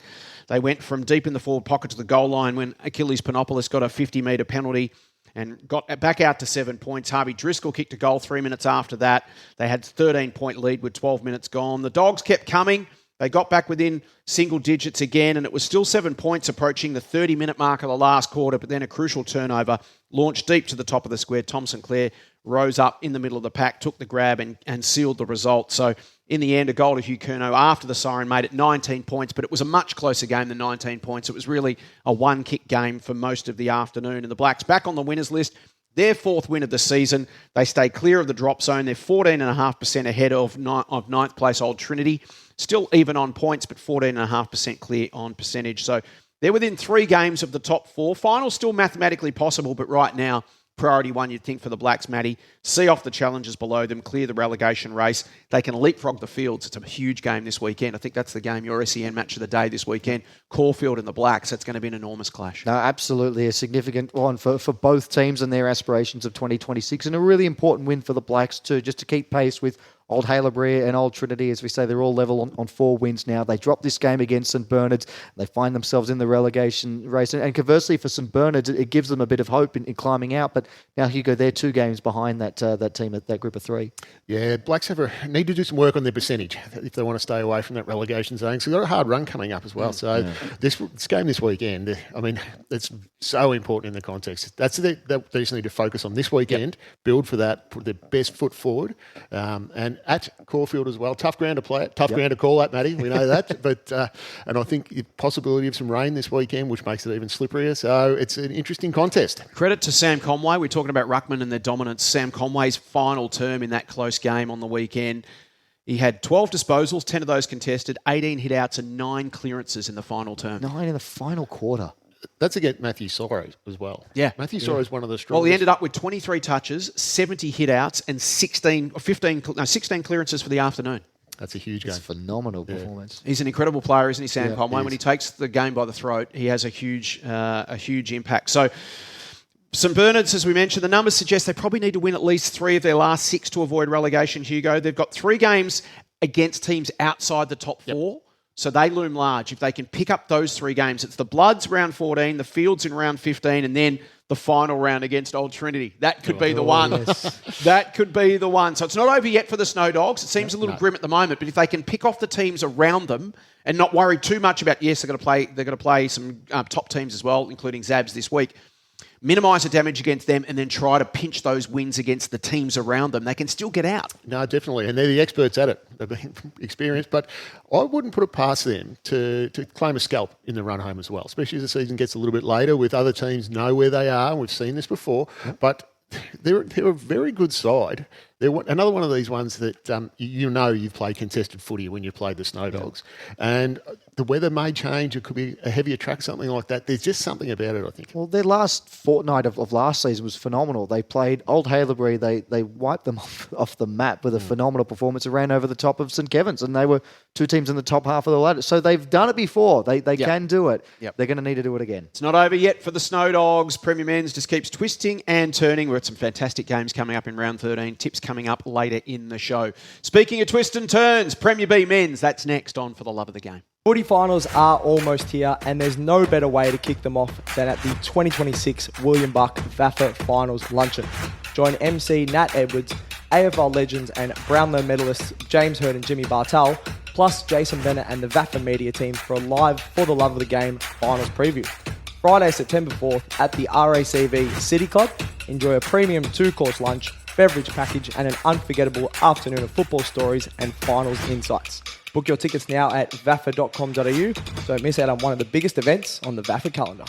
They went from deep in the forward pocket to the goal line when Achilles Panopoulos got a 50-metre penalty and got back out to 7 points. Harvey Driscoll kicked a goal 3 minutes after that. They had a 13-point lead with 12 minutes gone. The Dogs kept coming. They got back within single digits again, and it was still 7 points approaching the 30-minute mark of the last quarter, but then a crucial turnover launched deep to the top of the square. Tom Sinclair rose up in the middle of the pack, took the grab and sealed the result. So in the end, a goal to Hugh Curnow after the siren made it 19 points, but it was a much closer game than 19 points. It was really a one-kick game for most of the afternoon. And the Blacks back on the winners list. their 4th win of the season. They stay clear of the drop zone. They're 14.5% ahead of 9th place Old Trinity. Still even on points, but 14.5% clear on percentage. So they're within 3 games of the top 4. Final's still mathematically possible, but right now, priority 1, you'd think, for the Blacks, Matty. See off the challenges below them, clear the relegation race. They can leapfrog the fields. It's a huge game this weekend. I think that's the game, your SEN match of the day this weekend. Caulfield and the Blacks. That's going to be an enormous clash. No, absolutely a significant one for both teams and their aspirations of 2026, and a really important win for the Blacks too, just to keep pace with Old Haileybury and Old Trinity. As we say, they're all level on 4 wins now. They drop this game against St Bernard's. They find themselves in the relegation race. And conversely, for St Bernard's, it gives them a bit of hope in climbing out. But now, Hugo, they're 2 games behind that team, that group of 3. Yeah, Blacks need to do some work on their percentage if they want to stay away from that relegation zone. So they've got a hard run coming up as well. So this game this weekend, I mean, it's so important in the context. They just need to focus on this weekend, build for that, put their best foot forward, and at Caulfield as well. Tough ground to play at, tough ground to call at, Matty. We know that. But and I think the possibility of some rain this weekend, which makes it even slipperier. So it's an interesting contest. Credit to Sam Conway. We're talking about Ruckman and their dominance. Sam Conway's final term in that close game on the weekend. He had 12 disposals, 10 of those contested, 18 hit-outs and 9 clearances in the final term. 9 in the final quarter. That's against Matthew Sorrow as well. Yeah. Matthew Sorrow is one of the strongest. Well, he ended up with 23 touches, 70 hit-outs and 16 clearances for the afternoon. That's a huge game. It's a phenomenal performance. He's an incredible player, isn't he, Sam Conway? he When he takes the game by the throat, he has a huge impact. So St Bernard's, as we mentioned, the numbers suggest they probably need to win at least 3 of their last 6 to avoid relegation, Hugo. They've got 3 games against teams outside the top 4. So they loom large. If they can pick up those 3 games, it's the Bloods round 14, the Fields in round 15, and then the final round against Old Trinity. That could be the one. Yes. That could be the one. So it's not over yet for the Snow Dogs. It seems a little grim at the moment, but if they can pick off the teams around them and not worry too much about, yes, they're going to play some top teams as well, including Zabs this week, minimise the damage against them and then try to pinch those wins against the teams around them, they can still get out. No, definitely. And they're the experts at it. They've been experienced. But I wouldn't put it past them to claim a scalp in the run home as well, especially as the season gets a little bit later with other teams know where they are. We've seen this before. But they're a very good side. They're another one of these ones that you've played contested footy when you played the Snow Dogs. And the weather may change. It could be a heavier track, something like that. There's just something about it, I think. Well, their last fortnight of last season was phenomenal. They played Old Haileybury. They wiped them off the map with a phenomenal performance. It ran over the top of St Kevin's, and they were 2 teams in the top half of the ladder. So they've done it before. They can do it. Yep. They're going to need to do it again. It's not over yet for the Snow Dogs. Premier Men's just keeps twisting and turning. We've got some fantastic games coming up in round 13. Tips coming up later in the show. Speaking of twists and turns, Premier B Men's, that's next on For the Love of the Game. Footy finals are almost here, and there's no better way to kick them off than at the 2026 William Buck VAFA Finals Luncheon. Join MC Nat Edwards, AFL legends and Brownlow medalists James Hurd and Jimmy Bartel, plus Jason Bennett and the VAFA media team for a live For the Love of the Game finals preview. Friday, September 4th at the RACV City Club. Enjoy a premium 2-course lunch, beverage package and an unforgettable afternoon of football stories and finals insights. Book your tickets now at vafa.com.au. Don't miss out on one of the biggest events on the VAFA calendar.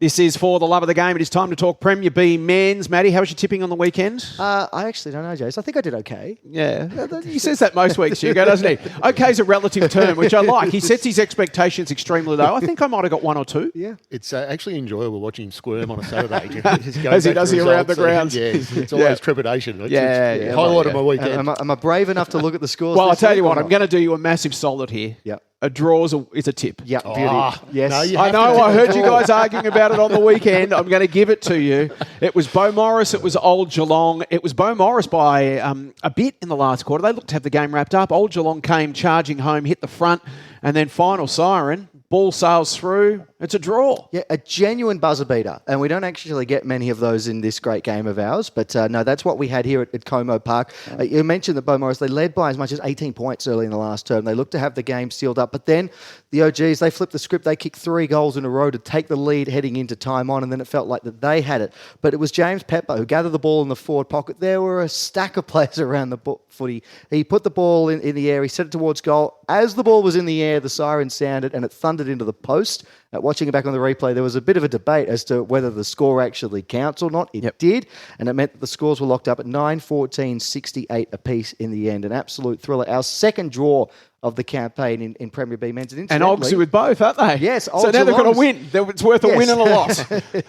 This is For the Love of the Game. It is time to talk Premier B Men's. Matty, how was your tipping on the weekend? I actually don't know, Jace. I think I did okay. Yeah, he says that most weeks, Hugo, doesn't he? Okay is a relative term, which I like. He sets his expectations extremely low. I think I might have got 1 or 2. Yeah. It's actually enjoyable watching him squirm on a Saturday. As he does around the ground. Yeah, it's always trepidation. It's Yeah. highlight of my weekend. Am I brave enough to look at the scores? Well, I'll tell you what, I'm going to do you a massive solid here. Yep. A draw is a tip. Yeah, beauty. Yes. No, I know, I heard you guys arguing about it on the weekend. I'm going to give it to you. It was Beau Morris, it was Old Geelong. It was Beau Morris by a bit in the last quarter. They looked to have the game wrapped up. Old Geelong came charging home, hit the front, and then final siren. Ball sails through. It's a draw. Yeah, a genuine buzzer beater. And we don't actually get many of those in this great game of ours. But no, that's what we had here at Como Park. You mentioned that Beau Morris, they led by as much as 18 points early in the last term. They looked to have the game sealed up. But then the OGs, they flipped the script. They kicked 3 goals in a row to take the lead heading into time on. And then it felt like that they had it. But it was James Pepper who gathered the ball in the forward pocket. There were a stack of players around the footy. He put the ball in the air. He set it towards goal. As the ball was in the air, the siren sounded and it thundered into the post. Watching it back on the replay, there was a bit of a debate as to whether the score actually counts or not. It did, and it meant that the scores were locked up at 9-14, 68 apiece in the end. An absolute thriller. Our second draw of the campaign in Premier B men's. And Ogs with both, aren't they? Yes. So now they've got a win. It's worth a win and a loss.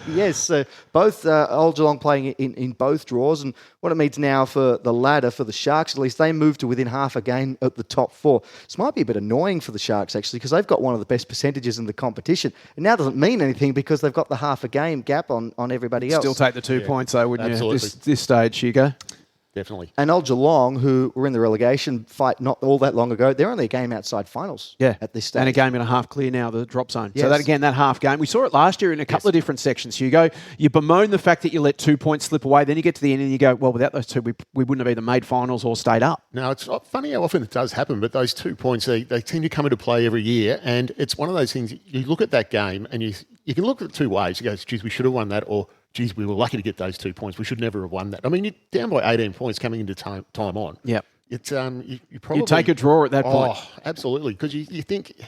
Yes. Both Old Geelong playing in both draws. And what it means now for the ladder, for the Sharks, at least they move to within half a game at the top 4. This might be a bit annoying for the Sharks, actually, because they've got one of the best percentages in the competition. And now doesn't mean anything because they've got the half a game gap on everybody else. Still take the 2 points, though, wouldn't absolutely. you? This stage, Hugo. Definitely. And Old Geelong, who were in the relegation fight not all that long ago, they're only a game outside finals at this stage. And a game and a half clear now, the drop zone. Yes. So that half game, we saw it last year in a couple of different sections, Hugo. You bemoan the fact that you let 2 points slip away, then you get to the end and you go, well, without those two, we wouldn't have either made finals or stayed up. No, it's funny how often it does happen, but those 2 points, they tend to come into play every year, and it's one of those things, you look at that game and you can look at it two ways. You go, geez, we should have won that, or geez, we were lucky to get those 2 points. We should never have won that. I mean, you're down by 18 points coming into time on. Yep. It's you probably... You take a draw at that point. Oh, absolutely. Because you think...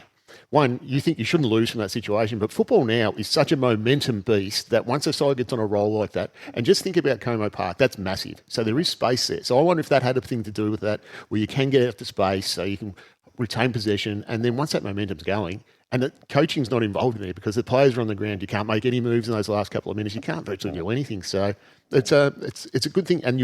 One, you think you shouldn't lose from that situation, but football now is such a momentum beast that once a side gets on a roll like that, and just think about Como Park, that's massive. So there is space there. So I wonder if that had a thing to do with that, where you can get out to space so you can retain possession, and then once that momentum's going... And the coaching's not involved in there because the players are on the ground. You can't make any moves in those last couple of minutes. You can't virtually do anything. So it's a good thing. And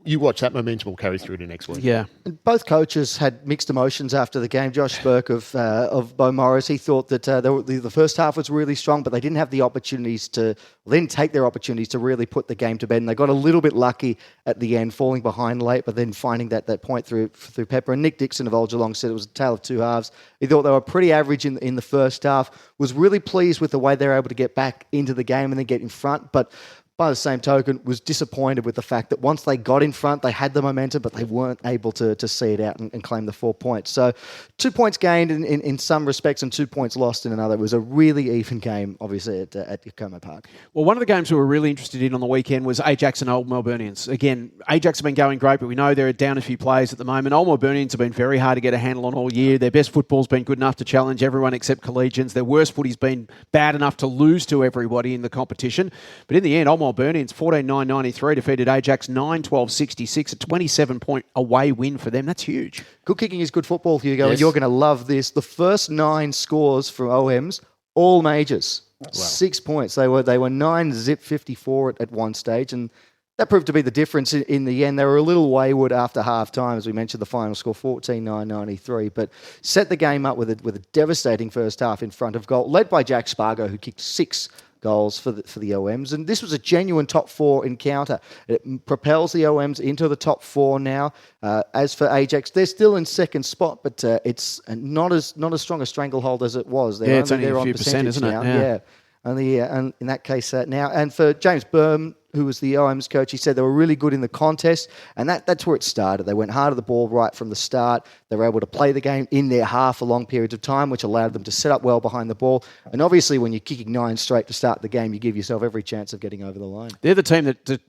you watch that momentum will carry through to next week. Yeah. And both coaches had mixed emotions after the game. Josh Burke of Bo Morris, he thought that the first half was really strong, but they didn't have the opportunities to then take their opportunities to really put the game to bed. And they got a little bit lucky at the end, falling behind late, but then finding that point through Pepper. And Nick Dixon of Old Geelong said it was a tale of two halves. He thought they were pretty average in the first half, was really pleased with the way they were able to get back into the game and then get in front, but by the same token, was disappointed with the fact that once they got in front, they had the momentum, but they weren't able to see it out and claim the 4 points. So 2 points gained in some respects and 2 points lost in another. It was a really even game, obviously, at Como Park. Well, one of the games we were really interested in on the weekend was Ajax and Old Melburnians. Again, Ajax have been going great, but we know they're down a few players at the moment. Old Melburnians have been very hard to get a handle on all year. Their best football's been good enough to challenge everyone except collegians. Their worst footy's been bad enough to lose to everybody in the competition. But in the end, Old Melburnians 14-9-93 defeated Ajax 9-12-66, a 27-point away win for them. That's huge. Good kicking is good football, Hugo, Yes. and you're going to love this. The first 9 scores from OMs, all majors. Wow. 6 points. They were 9-zip-54 at one stage, and that proved to be the difference in the end. They were a little wayward after half-time, as we mentioned, the final score, 14-9-93, but set the game up with a devastating first half in front of goal, led by Jack Spargo, who kicked 6 goals for the OMs. And this was a genuine top 4 encounter. It propels the OMs into the top 4 now. As for Ajax, they're still in second spot, but it's not as strong a stranglehold as it was. It's only a few percent, isn't it? Now. Yeah. Only in that case now. And for James Burn, who was the OM's coach, he said they were really good in the contest, and that's where it started. They went hard at the ball right from the start. They were able to play the game in their half for long periods of time, which allowed them to set up well behind the ball. And obviously, when you're kicking 9 straight to start the game, you give yourself every chance of getting over the line. They're the team that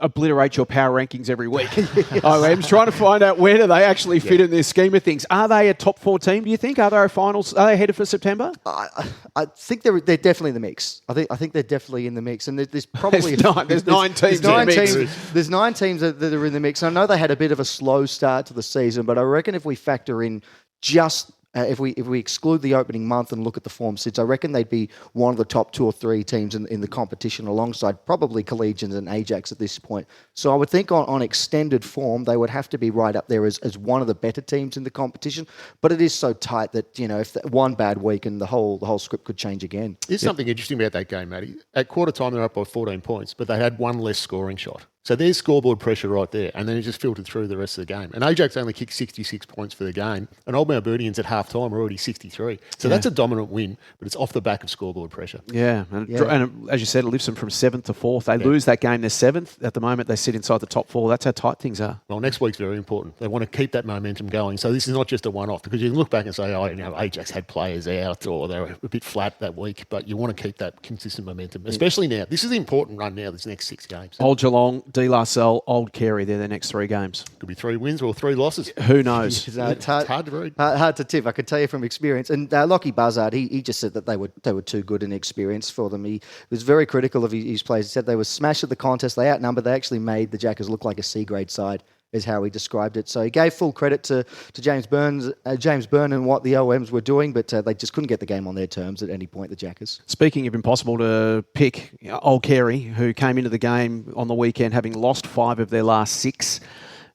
obliterate your power rankings every week. OM's trying to find out where do they actually fit in this scheme of things. Are they a top 4 team, do you think? Are they a finals? Are they headed for September? I think they're definitely in the mix. I think they're definitely in the mix. And there's probably... there's 9 teams in the mix. There's 9 teams that are in the mix. I know they had a bit of a slow start to the season, but I reckon if we factor in just... if we exclude the opening month and look at the form sits, I reckon they'd be one of the top 2 or 3 teams in the competition alongside probably Collegians and Ajax at this point. So I would think on extended form, they would have to be right up there as one of the better teams in the competition. But it is so tight that, if one bad week and the whole script could change again. There's something interesting about that game, Matty. At quarter time, they're up by 14 points, but they had one less scoring shot. So there's scoreboard pressure right there, and then it just filtered through the rest of the game. And Ajax only kicked 66 points for the game, and Old Melburnians at half-time are already 63. So that's a dominant win, but it's off the back of scoreboard pressure. Yeah, and as you said, it lifts them from 7th to 4th. They lose that game, they're 7th. At the moment, they sit inside the top 4. That's how tight things are. Well, next week's very important. They want to keep that momentum going. So this is not just a one-off, because you can look back and say, Ajax had players out, or they were a bit flat that week, but you want to keep that consistent momentum, especially now. This is the important run now, this next 6 games. Old Geelong De La Salle, Old Carey. They're their next 3 games. Could be 3 wins or 3 losses. Who knows? It's hard to read. Hard to tip. I can tell you from experience. And Lockie Buzzard, he just said that they were too good in experience for them. He was very critical of his players. He said they were smashed at the contest. They outnumbered. They actually made the Jackers look like a C-grade side, is how he described it. So he gave full credit to James Byrne and what the OMs were doing, but they just couldn't get the game on their terms at any point, the Jackers. Speaking of impossible to pick, Old Carey, who came into the game on the weekend having lost 5 of their last 6,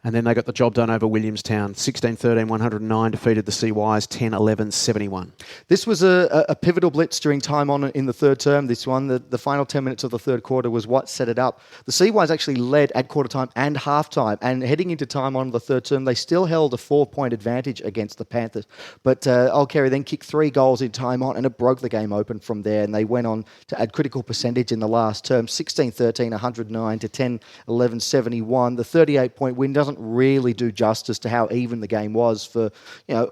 and then they got the job done over Williamstown. 16-13, 109, defeated the CYs 10-11, 71. This was a pivotal blitz during time on in the third term. This one, the final 10 minutes of the third quarter was what set it up. The CYs actually led at quarter time and half time, and heading into time on the third term, they still held a 4-point advantage against the Panthers. But Old Carey then kicked 3 goals in time on, and it broke the game open from there, and they went on to add critical percentage in the last term, 16-13, 109 to 10-11, 71. The 38-point win doesn't really do justice to how even the game was for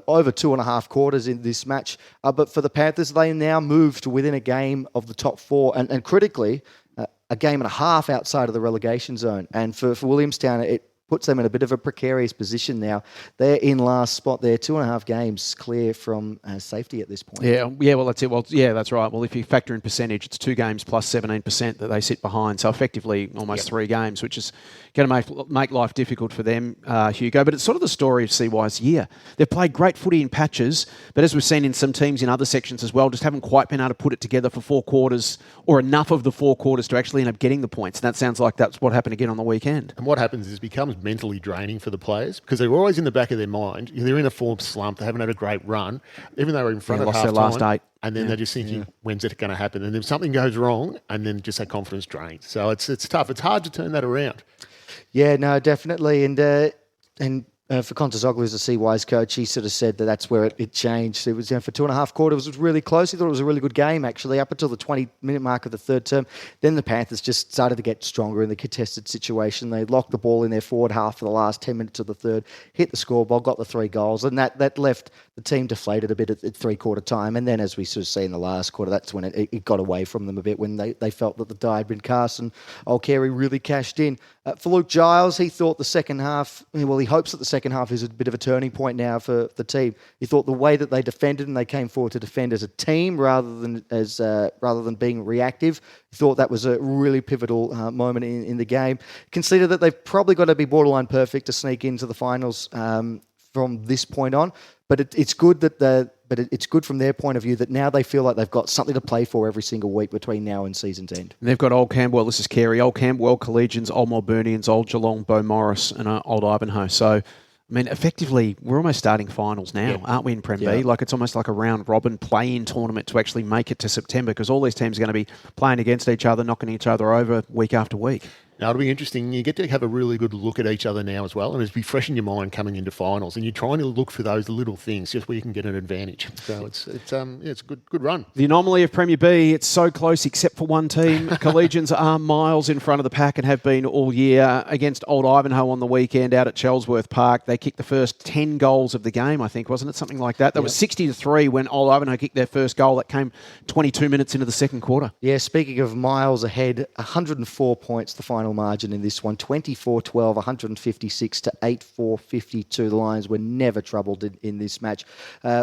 over 2.5 quarters in this match. But for the Panthers, they now move to within a game of the top 4, and critically, a game and a half outside of the relegation zone. And for Williamstown, it puts them in a bit of a precarious position now. They're in last spot. They're 2.5 games clear from safety at this point. Yeah, well, that's it. Well, yeah, that's right. Well, if you factor in percentage, it's 2 games plus 17% that they sit behind. So effectively almost 3 games, which is going to make life difficult for them, Hugo. But it's sort of the story of CY's year. They've played great footy in patches, but as we've seen in some teams in other sections as well, just haven't quite been able to put it together for 4 quarters or enough of the 4 quarters to actually end up getting the points. And that sounds like that's what happened again on the weekend. And what happens is it becomes mentally draining for the players because they're always in the back of their mind. They're in a form slump. They haven't had a great run. Even though they were in front at half their last 8. And then they're just thinking, when's it going to happen? And if something goes wrong, and then just that confidence drains. So it's tough. It's hard to turn that around. Yeah, no, definitely. And for Contesoglu, who's the CY's coach, he sort of said that that's where it changed. It was for 2.5 quarters. It was really close. He thought it was a really good game, actually, up until the 20-minute mark of the third term. Then the Panthers just started to get stronger in the contested situation. They locked the ball in their forward half for the last 10 minutes of the third, hit the scoreboard, got the 3 goals, and that left the team deflated a bit at 3-quarter time. And then, as we sort of see in the last quarter, that's when it got away from them a bit, when they felt that the die had been cast, and Old Carey really cashed in. For Luke Giles, he thought the second half, well, he hopes that the second half is a bit of a turning point now for the team. He thought the way that they defended, and they came forward to defend as a team rather than being reactive, he thought that was a really pivotal moment in the game. Consider that they've probably got to be borderline perfect to sneak into the finals from this point on. But it's good it's good from their point of view that now they feel like they've got something to play for every single week between now and season's end. And they've got Old Campbell, this is Carey, Old Campbell, Collegians, Old Melburnians, Old Geelong, Beau Morris and Old Ivanhoe. So, I mean, effectively, we're almost starting finals now, aren't we, in Prem B? Like, it's almost like a round-robin play-in tournament to actually make it to September, because all these teams are going to be playing against each other, knocking each other over week after week. Now, it'll be interesting. You get to have a really good look at each other now as well, and it'll be fresh in your mind coming into finals, and you're trying to look for those little things just where you can get an advantage. So it's a good run. The anomaly of Premier B, it's so close except for one team. Collegians are miles in front of the pack and have been all year. Against Old Ivanhoe on the weekend out at Chelsworth Park, they kicked the first 10 goals of the game, I think, wasn't it? Something like that. That was 60-3 when Old Ivanhoe kicked their first goal. That came 22 minutes into the second quarter. Yeah, speaking of miles ahead, 104 points, the final margin in this one, 24-12, 156 to 8-4-52. The Lions were never troubled in this match.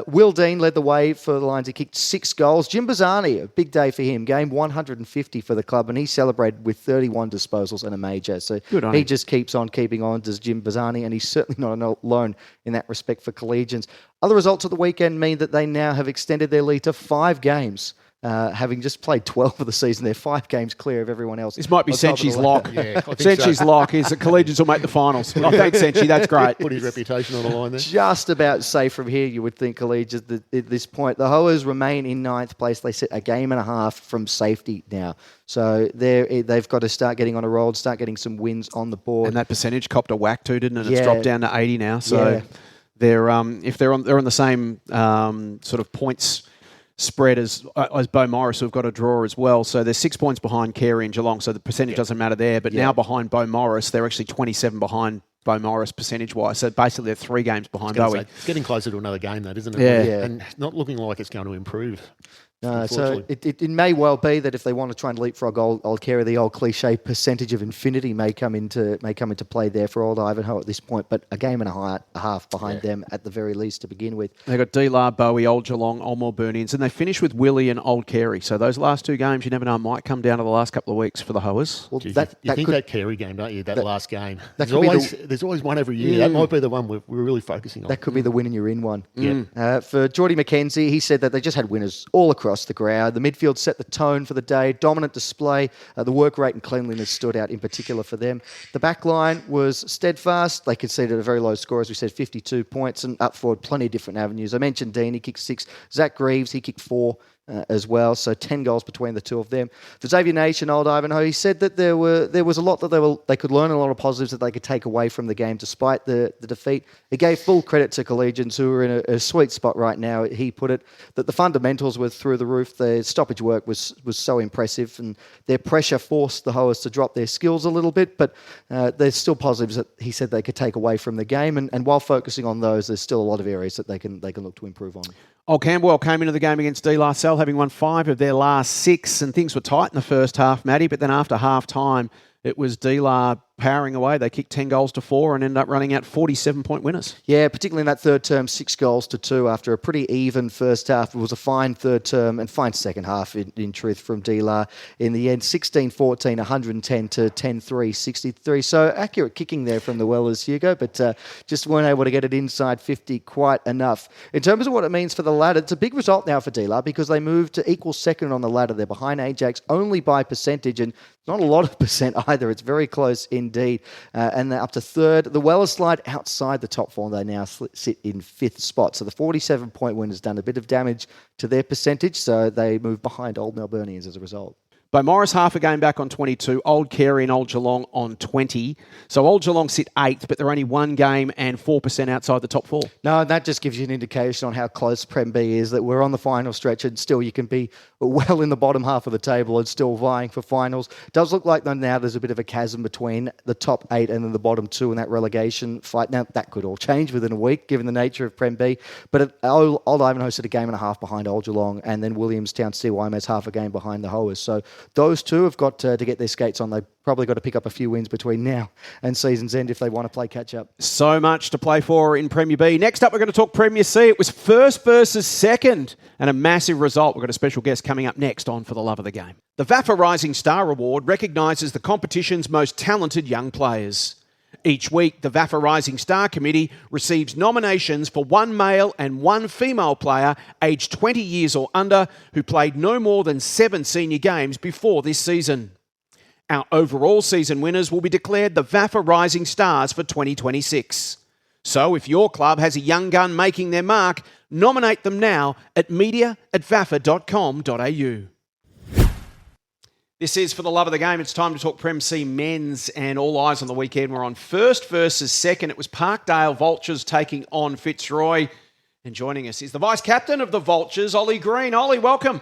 Will Dean led the way for the Lions. He kicked 6 goals. Jim Bazzani, a big day for him, game 150 for the club, and he celebrated with 31 disposals and a major. So he just keeps on keeping on, does Jim Bazzani, and he's certainly not alone in that respect for Collegians. Other results of the weekend mean that they now have extended their lead to 5 games. Having just played 12 of the season, they're 5 games clear of everyone else. This might be Senchi's lock. Senchi's lock is that Collegians will make the finals. Oh, thanks, Senchi. That's great. Put his reputation on the line there. Just about safe from here, you would think, Collegians at this point. The Hoas remain in 9th place. They sit a game and a half from safety now. So they've got to start getting on a roll, start getting some wins on the board. And that percentage copped a whack too, didn't it? It's dropped down to 80 now. So they're if they're on the same sort of points spread as Beau Morris, who've got a draw as well. So they're 6 points behind Carey and Geelong, so the percentage doesn't matter there. But now behind Beau Morris, they're actually 27 behind Beau Morris percentage-wise. So basically they're 3 games behind Bowie. It's getting closer to another game, though, isn't it? Yeah. And not looking like it's going to improve. So it may well be that if they want to try and leapfrog Old Carey, the old cliche percentage of infinity may come into play there for Old Ivanhoe at this point. But a game and a half behind them at the very least to begin with. They've got DYLAN, Bowie, Old Geelong, Old Melburnians, and they finish with Willie and Old Carey. So those last two games, you never know, might come down to the last couple of weeks for the Hoers. Well, you think that Carey game, don't you? That last game. There's always one every year. That might be the one we're really focusing on. That could be the win and you're in one. For Geordie McKenzie, he said that they just had winners all across the ground. The midfield set the tone for the day. Dominant display. The work rate and cleanliness stood out in particular for them. The back line was steadfast. They conceded a very low score, as we said, 52 points, and up forward plenty of different avenues. I mentioned Dean, he kicked 6. Zach Greaves, he kicked 4. As well, so 10 goals between the two of them. For Xavier Nation, Old Ivanhoe, he said that there was a lot that they could learn, a lot of positives that they could take away from the game despite the defeat. He gave full credit to Collegians, who are in a sweet spot right now. He put it that the fundamentals were through the roof. Their stoppage work was so impressive, and their pressure forced the Hoers to drop their skills a little bit, but there's still positives that he said they could take away from the game, and while focusing on those, there's still a lot of areas that they can look to improve on. Old Camberwell came into the game against De La Salle having won 5 of their last 6, and things were tight in the first half, Matty, but then after half-time, it was De La powering away. They kicked 10 goals to 4 and ended up running out 47-point winners. Yeah, particularly in that third term, 6 goals to 2 after a pretty even first half. It was a fine third term and fine second half, in truth, from De La. In the end, 16-14, 110 to 10-3, 63. So accurate kicking there from the Wellers, Hugo, but just weren't able to get it inside 50 quite enough. In terms of what it means for the ladder, it's a big result now for De La because they moved to equal second on the ladder. They're behind Ajax only by percentage, and not a lot of percent either. It's very close indeed. And they're up to third. The Wellers slide outside the top 4. They now sit in 5th spot. So the 47-point win has done a bit of damage to their percentage. So they move behind Old Melburnians as a result. Beaumaris half a game back on 22, Old Carey and Old Geelong on 20. So Old Geelong sit 8th, but they're only 1 game and 4% outside the top 4. No, that just gives you an indication on how close Prem B is, that we're on the final stretch and still you can be well in the bottom half of the table and still vying for finals. Does look like now there's a bit of a chasm between the top 8 and then the bottom 2 in that relegation fight. Now, that could all change within a week, given the nature of Prem B. But Old Ivanhoe sit a game and a half behind Old Geelong, and then Williamstown CYMS half a game behind the Hoers. So those two have got to get their skates on. They've probably got to pick up a few wins between now and season's end if they want to play catch-up. So much to play for in Premier B. Next up, we're going to talk Premier C. It was first versus second, and a massive result. We've got a special guest coming up next on For the Love of the Game. The VAFA Rising Star Award recognises the competition's most talented young players. Each week, the VAFA Rising Star Committee receives nominations for 1 male and 1 female player aged 20 years or under who played no more than 7 senior games before this season. Our overall season winners will be declared the VAFA Rising Stars for 2026. So if your club has a young gun making their mark, nominate them now at media@vafa.com.au. This is For the Love of the Game. It's time to talk Prem C men's, and all eyes on the weekend were on first versus second. It was Parkdale Vultures taking on Fitzroy. And joining us is the Vice-Captain of the Vultures, OLLY GREEN. Ollie, welcome.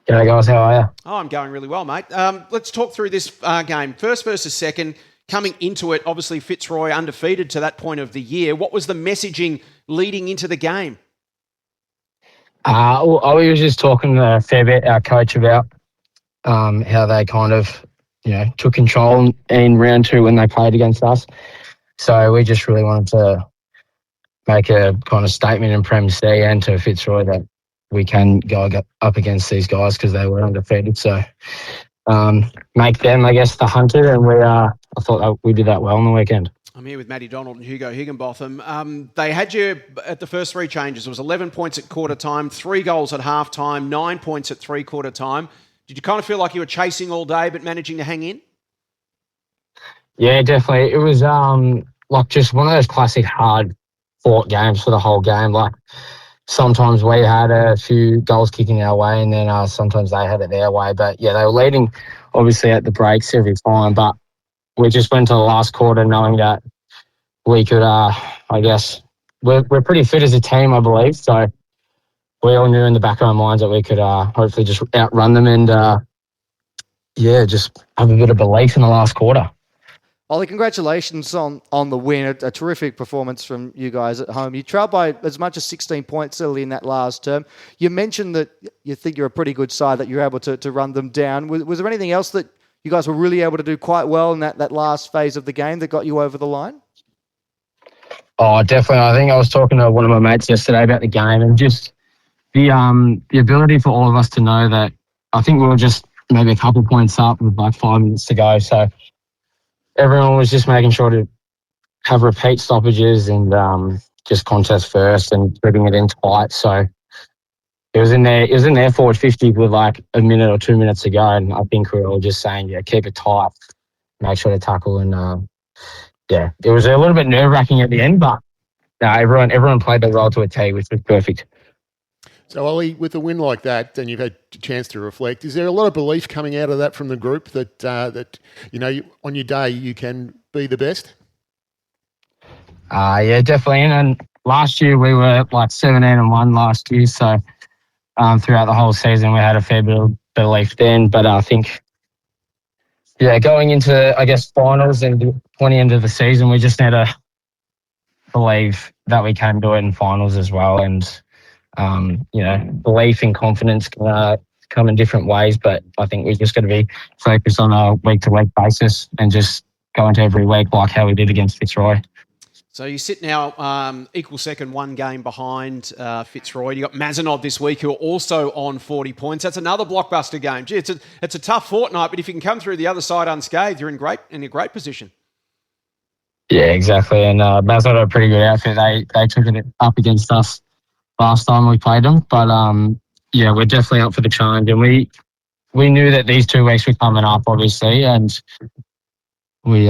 G'day guys, how are you? Oh, I'm going really well, mate. Let's talk through this game. First versus second, coming into it, obviously Fitzroy undefeated to that point of the year. What was the messaging leading into the game? Well, I was just talking a fair bit, our coach, about how they kind of, took control in round 2 when they played against us. So we just really wanted to make a kind of statement in Prem C and to Fitzroy that we can go up against these guys because they were undefeated. So make them, I guess, the hunted, and I thought that we did that well on the weekend. I'm here with Matty Donald and Hugo Higginbotham. They had you at the first 3 changes. It was 11 points at quarter time, 3 goals at half time, 9 points at 3/4 time. Did you kind of feel like you were chasing all day but managing to hang in? Yeah, definitely. It was like just one of those classic hard-fought games for the whole game. Like sometimes we had a few goals kicking our way, and then sometimes they had it their way. But yeah, they were leading obviously at the breaks every time, but we just went to the last quarter knowing that we could, I guess, we're pretty fit as a team, I believe. So we all knew in the back of our minds that we could hopefully just outrun them and, just have a bit of belief in the last quarter. Ollie, congratulations on the win. A terrific performance from you guys at home. You trailed by as much as 16 points early in that last term. You mentioned that you think you're a pretty good side, that you're able to run them down. Was there anything else that you guys were really able to do quite well in that last phase of the game that got you over the line? Oh, definitely. I think I was talking to one of my mates yesterday about the game, and just the ability for all of us to know that I think we were just maybe a couple points up with like 5 minutes to go. So everyone was just making sure to have repeat stoppages and just contest first and keeping it in tight. So it was in their forward 50 with like a minute or 2 minutes to go, and I think we were all just saying, yeah, keep it tight, make sure to tackle, and yeah, it was a little bit nerve-wracking at the end, but no, everyone played their role to a T, which was perfect. So, Ollie, with a win like that, and you've had a chance to reflect, is there a lot of belief coming out of that from the group that on your day you can be the best? Yeah, definitely. And last year we were like 17-1 last year, so throughout the whole season we had a fair bit of belief then. But I think, yeah, going into, I guess, finals and 20 end of the season, we just need to believe that we can do it in finals as well. And belief and confidence can come in different ways, but I think we just got to be focused on a week-to-week basis and just go into every week like how we did against Fitzroy. So you sit now equal second, one game behind Fitzroy. You got Mazenod this week, who are also on 40 points. That's another blockbuster game. Gee, it's a tough fortnight, but if you can come through the other side unscathed, you're in a great position. Yeah, exactly. And Mazenod are a pretty good outfit. They took it up against us last time we played them, but yeah, we're definitely up for the challenge, and we knew that these 2 weeks were coming up, obviously, and we're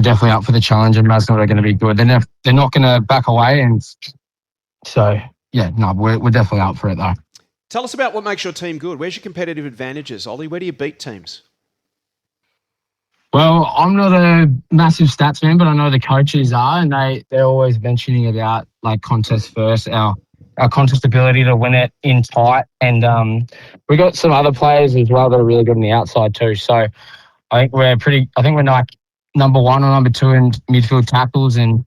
definitely up for the challenge, and Mazenod are going to be good. They're not going to back away, and so yeah, no, we're definitely up for it though. Tell us about what makes your team good. Where's your competitive advantages, Ollie? Where do you beat teams? Well, I'm not a massive stats man, but I know the coaches are, and they're always mentioning about like contest first, our contest ability to win it in tight, and we got some other players as well that are really good on the outside too. So I think we're like number 1 or number 2 in midfield tackles, and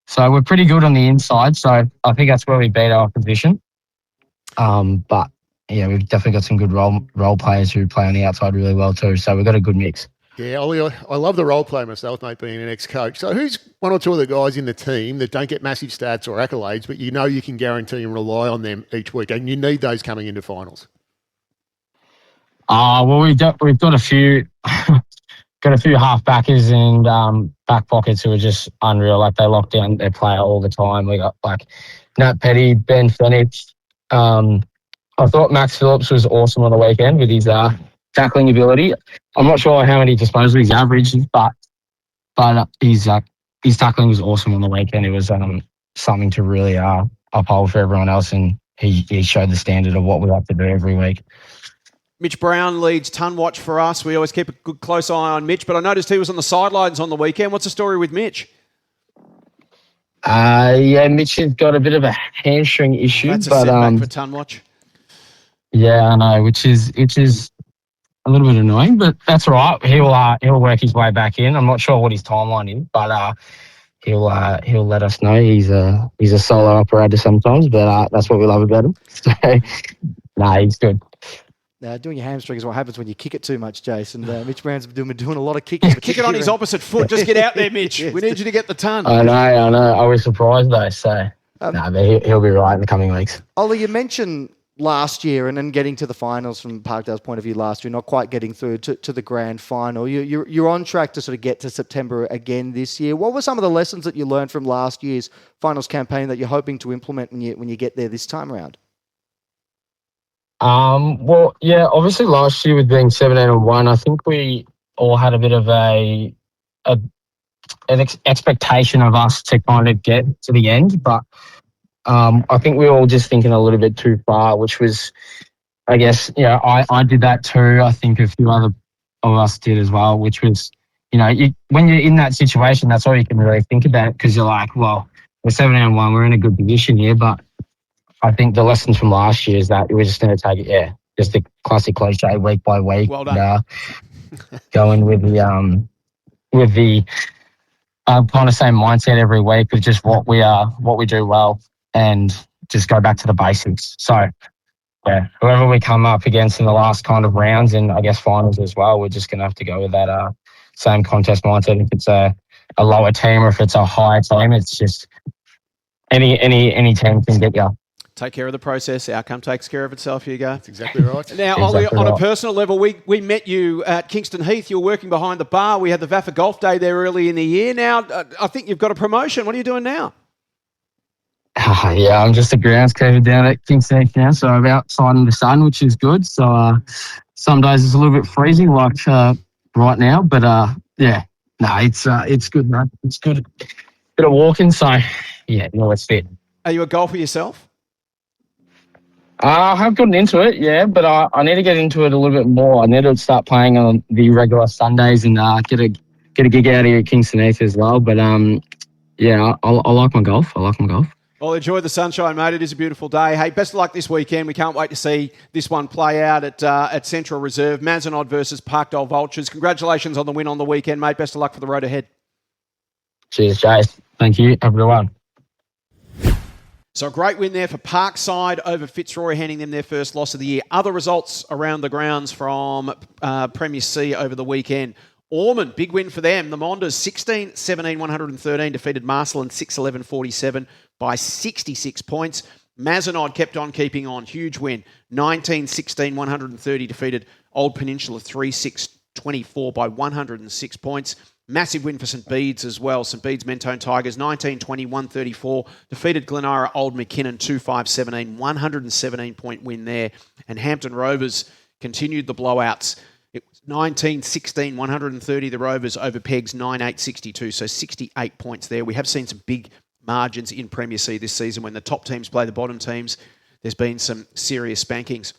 so we're pretty good on the inside. So I think that's where we beat our opposition. But yeah, we've definitely got some good role players who play on the outside really well too. So we've got a good mix. Yeah, Ollie, I love the role play myself, mate, being an ex-coach. So who's one or two of the guys in the team that don't get massive stats or accolades, but you know you can guarantee and rely on them each week, and you need those coming into finals? Well, we've got a few half-backers and back pockets who are just unreal. Like, they lock down their player all the time. We got, like, Nat Petty, Ben Fennick. I thought Max Phillips was awesome on the weekend with his tackling ability. I'm not sure how many disposals he's averaged, but his tackling was awesome on the weekend. It was something to really uphold for everyone else, and he showed the standard of what we have to do every week. Mitch Brown leads Ton Watch for us. We always keep a good close eye on Mitch, but I noticed he was on the sidelines on the weekend. What's the story with Mitch? Yeah, Mitch has got a bit of a hamstring issue. That's a setback for Ton Watch. Yeah, I know, which is a little bit annoying, but that's all right. He'll work his way back in. I'm not sure what his timeline is, but he'll let us know. He's a solo operator sometimes, but that's what we love about him. So, he's good. Doing your hamstring is what happens when you kick it too much, Jason. Mitch Brown's been doing a lot of kicking. Kick it on his opposite foot. Just get out there, Mitch. We need you to get the ton. I know. I was surprised though. So, but he'll be right in the coming weeks. Ollie, you mentioned last year and then getting to the finals from Parkdale's point of view last year, not quite getting through to the grand final. You're on track to sort of get to September again this year. What were some of the lessons that you learned from last year's finals campaign that you're hoping to implement when you get there this time around? Well, yeah, obviously last year with being 17-1, I think we all had a bit of an expectation of us to kind of get to the end, but I think we were all just thinking a little bit too far, which was, I guess, I did that too. I think a few other of us did as well, which was, when you're in that situation, that's all you can really think about, because you're like, well, we're 17-1, we're in a good position here, but I think the lessons from last year is that we're just going to take it, just the classic cliche, week by week. Well done. Going with the with the kind of same mindset every week of just what we do well and just go back to the basics. So, yeah, whoever we come up against in the last kind of rounds and I guess finals as well, we're just going to have to go with that same contest mindset. If it's a lower team or if it's a higher team, it's just any team can get you. Take care of the process. Outcome takes care of itself, Hugo. That's exactly right. Now, Ollie, on a personal level, we met you at Kingston Heath. You were working behind the bar. We had the VAFA Golf Day there early in the year. Now, I think you've got a promotion. What are you doing now? Yeah, I'm just a groundskeeper down at Kingston Heath now, so I'm outside in the sun, which is good. So some days it's a little bit freezing, like right now, but it's good, man. It's good. Bit of walking, so yeah, no, it's fit. Are you a golfer yourself? I have gotten into it, yeah, but I need to get into it a little bit more. I need to start playing on the regular Sundays and get a gig out here at Kingston Heath as well. But yeah, I like my golf. Well, enjoy the sunshine, mate. It is a beautiful day. Hey, best of luck this weekend. We can't wait to see this one play out at Central Reserve. Mazenod versus Parkdale Vultures. Congratulations on the win on the weekend, mate. Best of luck for the road ahead. Cheers, Jace. Thank you. Have a good one. So a great win there for Parkside over Fitzroy, handing them their first loss of the year. Other results around the grounds from Premier C over the weekend. Ormond, big win for them. The Mondas, 16-17-113, defeated Marcelin 6-11-47 by 66 points. Mazenod kept on keeping on. Huge win. 19-16-130, defeated Old Peninsula 3-6-24 by 106 points. Massive win for St Bede's as well. St Bede's Mentone Tigers, 19-20-134, defeated Glenara Old McKinnon 2-5-17, 117-point win there. And Hampton Rovers continued the blowouts. It was 19-16-130, the Rovers over Pegs 9-8-62, so 68 points there. We have seen some big margins in Premier C this season. When the top teams play the bottom teams, there's been some serious spankings.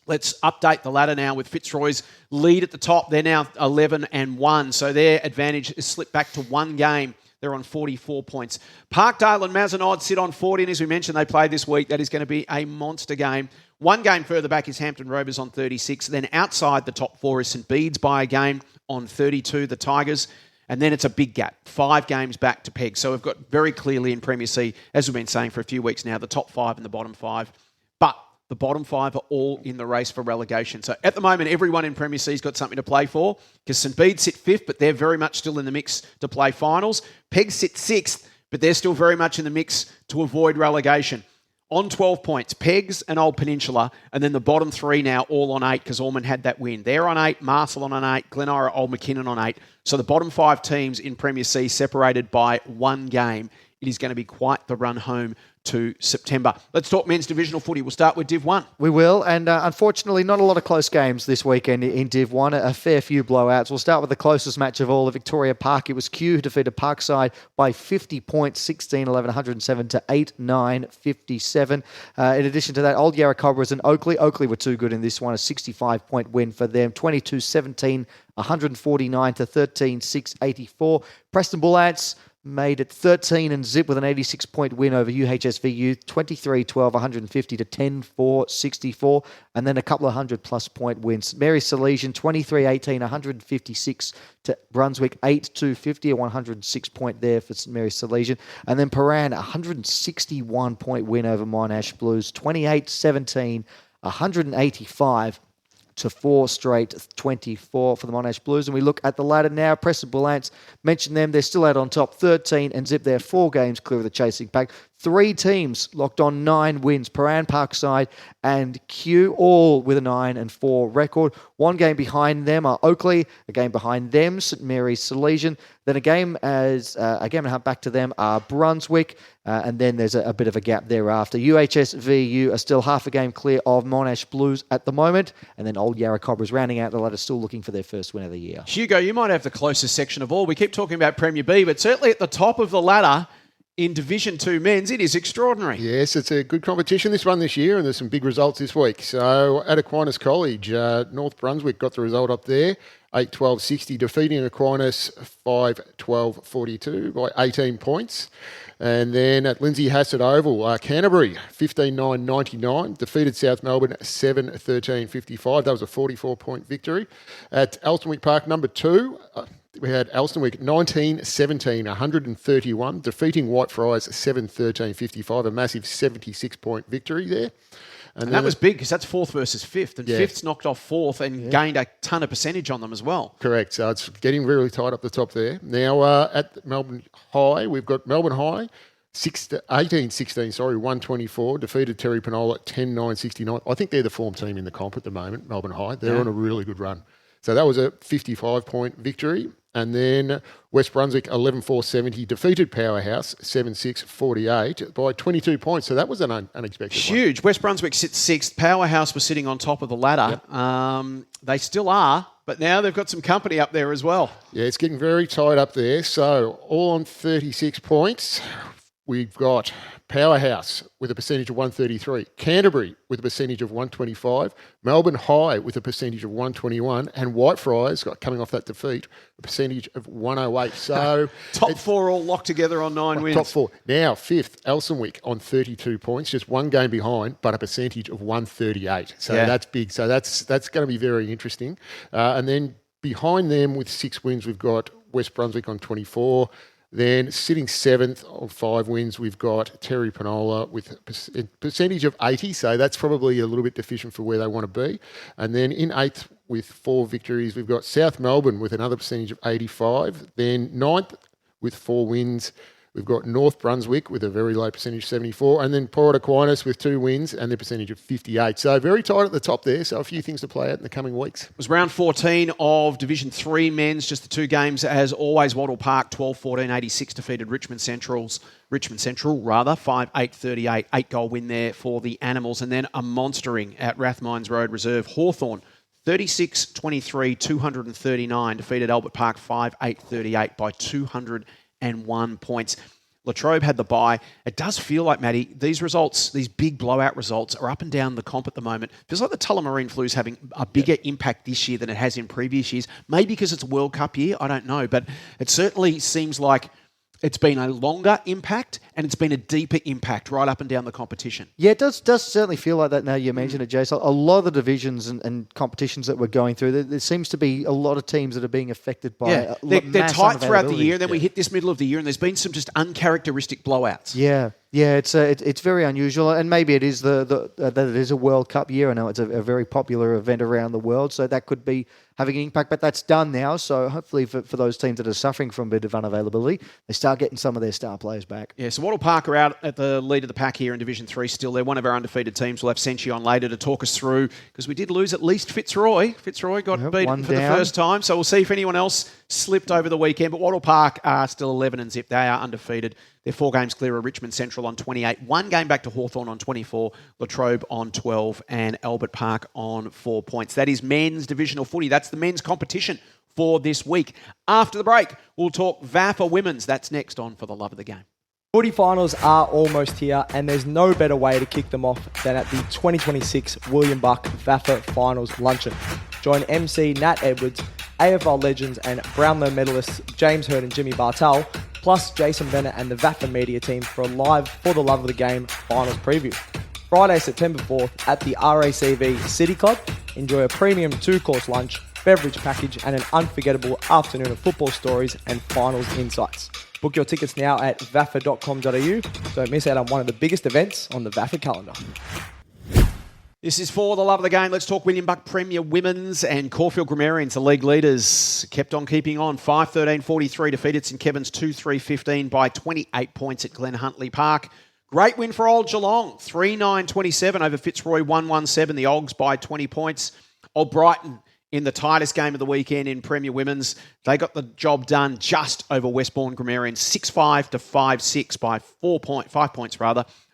Let's update the ladder now with Fitzroy's lead at the top. They're now 11-1, so their advantage is slipped back to one game. They're on 44 points. Parkdale and Mazenod sit on 40, and as we mentioned, they play this week. That is going to be a monster game. One game further back is Hampton Rovers on 36. Then outside the top four is St Bede's by a game on 32, the Tigers. And then it's a big gap, 5 games back to Peg. So we've got very clearly in Premier C, as we've been saying for a few weeks now, the top 5 and the bottom 5. But the bottom 5 are all in the race for relegation. So at the moment, everyone in Premier C's got something to play for, because St Bede's sit 5th, but they're very much still in the mix to play finals. Peg sit 6th, but they're still very much in the mix to avoid relegation. On 12 points, Pegs and Old Peninsula, and then the bottom 3 now all on 8 because Ormond had that win. They're on 8, Marcelin on 8, Glenara, Old McKinnon on 8. So the bottom 5 teams in Premier C separated by one game. It is going to be quite the run home to September. Let's talk men's divisional footy. We'll start with Div 1. We will, and unfortunately not a lot of close games this weekend in Div 1, a fair few blowouts. We'll start with the closest match of all, at Victoria Park. It was Kew who defeated Parkside by 50 points, 16-11-107 to 8-9-57. In addition to that, Old Yarra Cobras and Oakley were too good in this one, a 65-point win for them, 22-17, 149 to 13-6-84. Preston Bull Ants made it 13 and zip with an 86-point win over UHSVU, 23-12, 150 to 10-4-64, and then a couple of 100-plus point wins. Mary Silesian, 23-18, 156 to Brunswick, 8-2-50, a 106-point there for St Mary Silesian. And then Paran, 161-point win over Monash Blues, 28-17, 185 to 4 straight 24 for the Monash Blues. And we look at the ladder now. Preston Bull Ants, mentioned them. They're still out on top, 13 and zip. They're 4 games clear of the chasing pack. 3 teams locked on 9 wins. Paran, Parkside and Kew, all with a 9-4 record. 1 game behind them are Oakley. A game behind them, St Mary's Silesian. Then a game and a half back to them are Brunswick. And then there's a bit of a gap thereafter. UHSVU are still half a game clear of Monash Blues at the moment. And then Old Yarra Cobras rounding out the ladder, still looking for their first win of the year. Hugo, you might have the closest section of all. We keep talking about Premier B, but certainly at the top of the ladder in Division 2 men's, it is extraordinary. Yes, it's a good competition this year, and there's some big results this week. So at Aquinas College, North Brunswick got the result up there, 8-12-60, defeating Aquinas 5-12-42 by 18 points. And then at Lindsay Hassett Oval, Canterbury, 15-9-99, defeated South Melbourne 7-13-55. That was a 44-point victory. At Alstonwick Park, number 2, we had Elsternwick 19-17, 131, defeating Whitefriars 7-13, 55, a massive 76-point victory there. And that was big because that's fourth versus fifth, and fifth's knocked off fourth and gained a ton of percentage on them as well. Correct. So it's getting really tight up the top there. Now at Melbourne High, we've got Melbourne High 18-16, 124, defeated Terry Penola 10-9, 69. I think they're the form team in the comp at the moment, Melbourne High. They're on a really good run. So that was a 55-point victory. And then West Brunswick 11-4, 70, defeated Powerhouse 7-6, 48 by 22 points. So that was an unexpected Huge. one. West Brunswick sits sixth. Powerhouse was sitting on top of the ladder. Yep. They still are, but now they've got some company up there as well. Yeah, it's getting very tight up there. So all on 36 points. We've got Powerhouse with a percentage of 133, Canterbury with a percentage of 125, Melbourne High with a percentage of 121, and Whitefriars, coming off that defeat, a percentage of 108. So top four all locked together on 9 wins. Top four. Now, fifth, Elsternwick on 32 points, just one game behind, but a percentage of 138. So that's big. So that's going to be very interesting. And then behind them with 6 wins, we've got West Brunswick on 24. Then sitting seventh on 5 wins, we've got Terry Penola with a percentage of 80. So that's probably a little bit deficient for where they want to be. And then in 8th with 4 victories, we've got South Melbourne with another percentage of 85. Then 9th with 4 wins, we've got North Brunswick with a very low percentage, 74. And then Port Aquinas with 2 wins and their percentage of 58. So very tight at the top there. So a few things to play out in the coming weeks. It was round 14 of Division 3 men's, just the 2 games as always. Wattle Park 12-14, 86 defeated Richmond Central, 5-8, 38. 8-goal win there for the Animals. And then a monstering at Rathmines Road Reserve. Hawthorn 36-23, 239 defeated Albert Park 5-8, 38 by 201 points. Latrobe had the bye. It does feel like, Matty, these results, these big blowout results are up and down the comp at the moment. Feels like the Tullamarine Flu's having a bigger impact this year than it has in previous years. Maybe because it's a World Cup year, I don't know. But it certainly seems like it's been a longer impact and it's been a deeper impact right up and down the competition. Yeah, it does certainly feel like that now you mention it, Jace. A lot of the divisions and competitions that we're going through, there seems to be a lot of teams that are being affected by they're tight throughout the year, and then we hit this middle of the year and there's been some just uncharacteristic blowouts. Yeah, it's very unusual, and maybe it is that it is a World Cup year. I know it's a very popular event around the world, so that could be having an impact, but that's done now. So hopefully for those teams that are suffering from a bit of unavailability, they start getting some of their star players back. Yeah, so Wattle Park are out at the lead of the pack here in Division 3 still. They're one of our undefeated teams. We'll have Senchi on later to talk us through, because we did lose at least Fitzroy. Fitzroy got beaten for the first time, so we'll see if anyone else slipped over the weekend. But Wattle Park are still 11 and zip. They are undefeated. They're 4 games clear of Richmond Central on 28, 1 game back to Hawthorn on 24, Latrobe on 12, and Albert Park on 4 points. That is men's divisional footy. That's the men's competition for this week. After the break, we'll talk VAFA women's. That's next on For the Love of the Game. Footy finals are almost here, and there's no better way to kick them off than at the 2026 William Buck VAFA Finals Luncheon. Join MC Nat Edwards, AFL legends and Brownlow medalists James Hurd and Jimmy Bartel, plus Jason Bennett and the VAFA media team for a live For the Love of the Game finals preview. Friday, September 4th at the RACV City Club. Enjoy a premium 2-course lunch, beverage package and an unforgettable afternoon of football stories and finals insights. Book your tickets now at vafa.com.au. Don't miss out on one of the biggest events on the VAFA calendar. This is For the Love of the Game. Let's talk William Buck Premier Women's, and Caulfield Grammarians, the league leaders, kept on keeping on. 5-13-43 defeated St Kevin's 2-3-15 by 28 points at Glen Huntly Park. Great win for Old Geelong, 3-9-27 over Fitzroy 1-1-7. The Ogs by 20 points. Old Brighton in the tightest game of the weekend in Premier Women's. They got the job done just over Westbourne Grammarians, 6-5 to 5-6 by 5 points.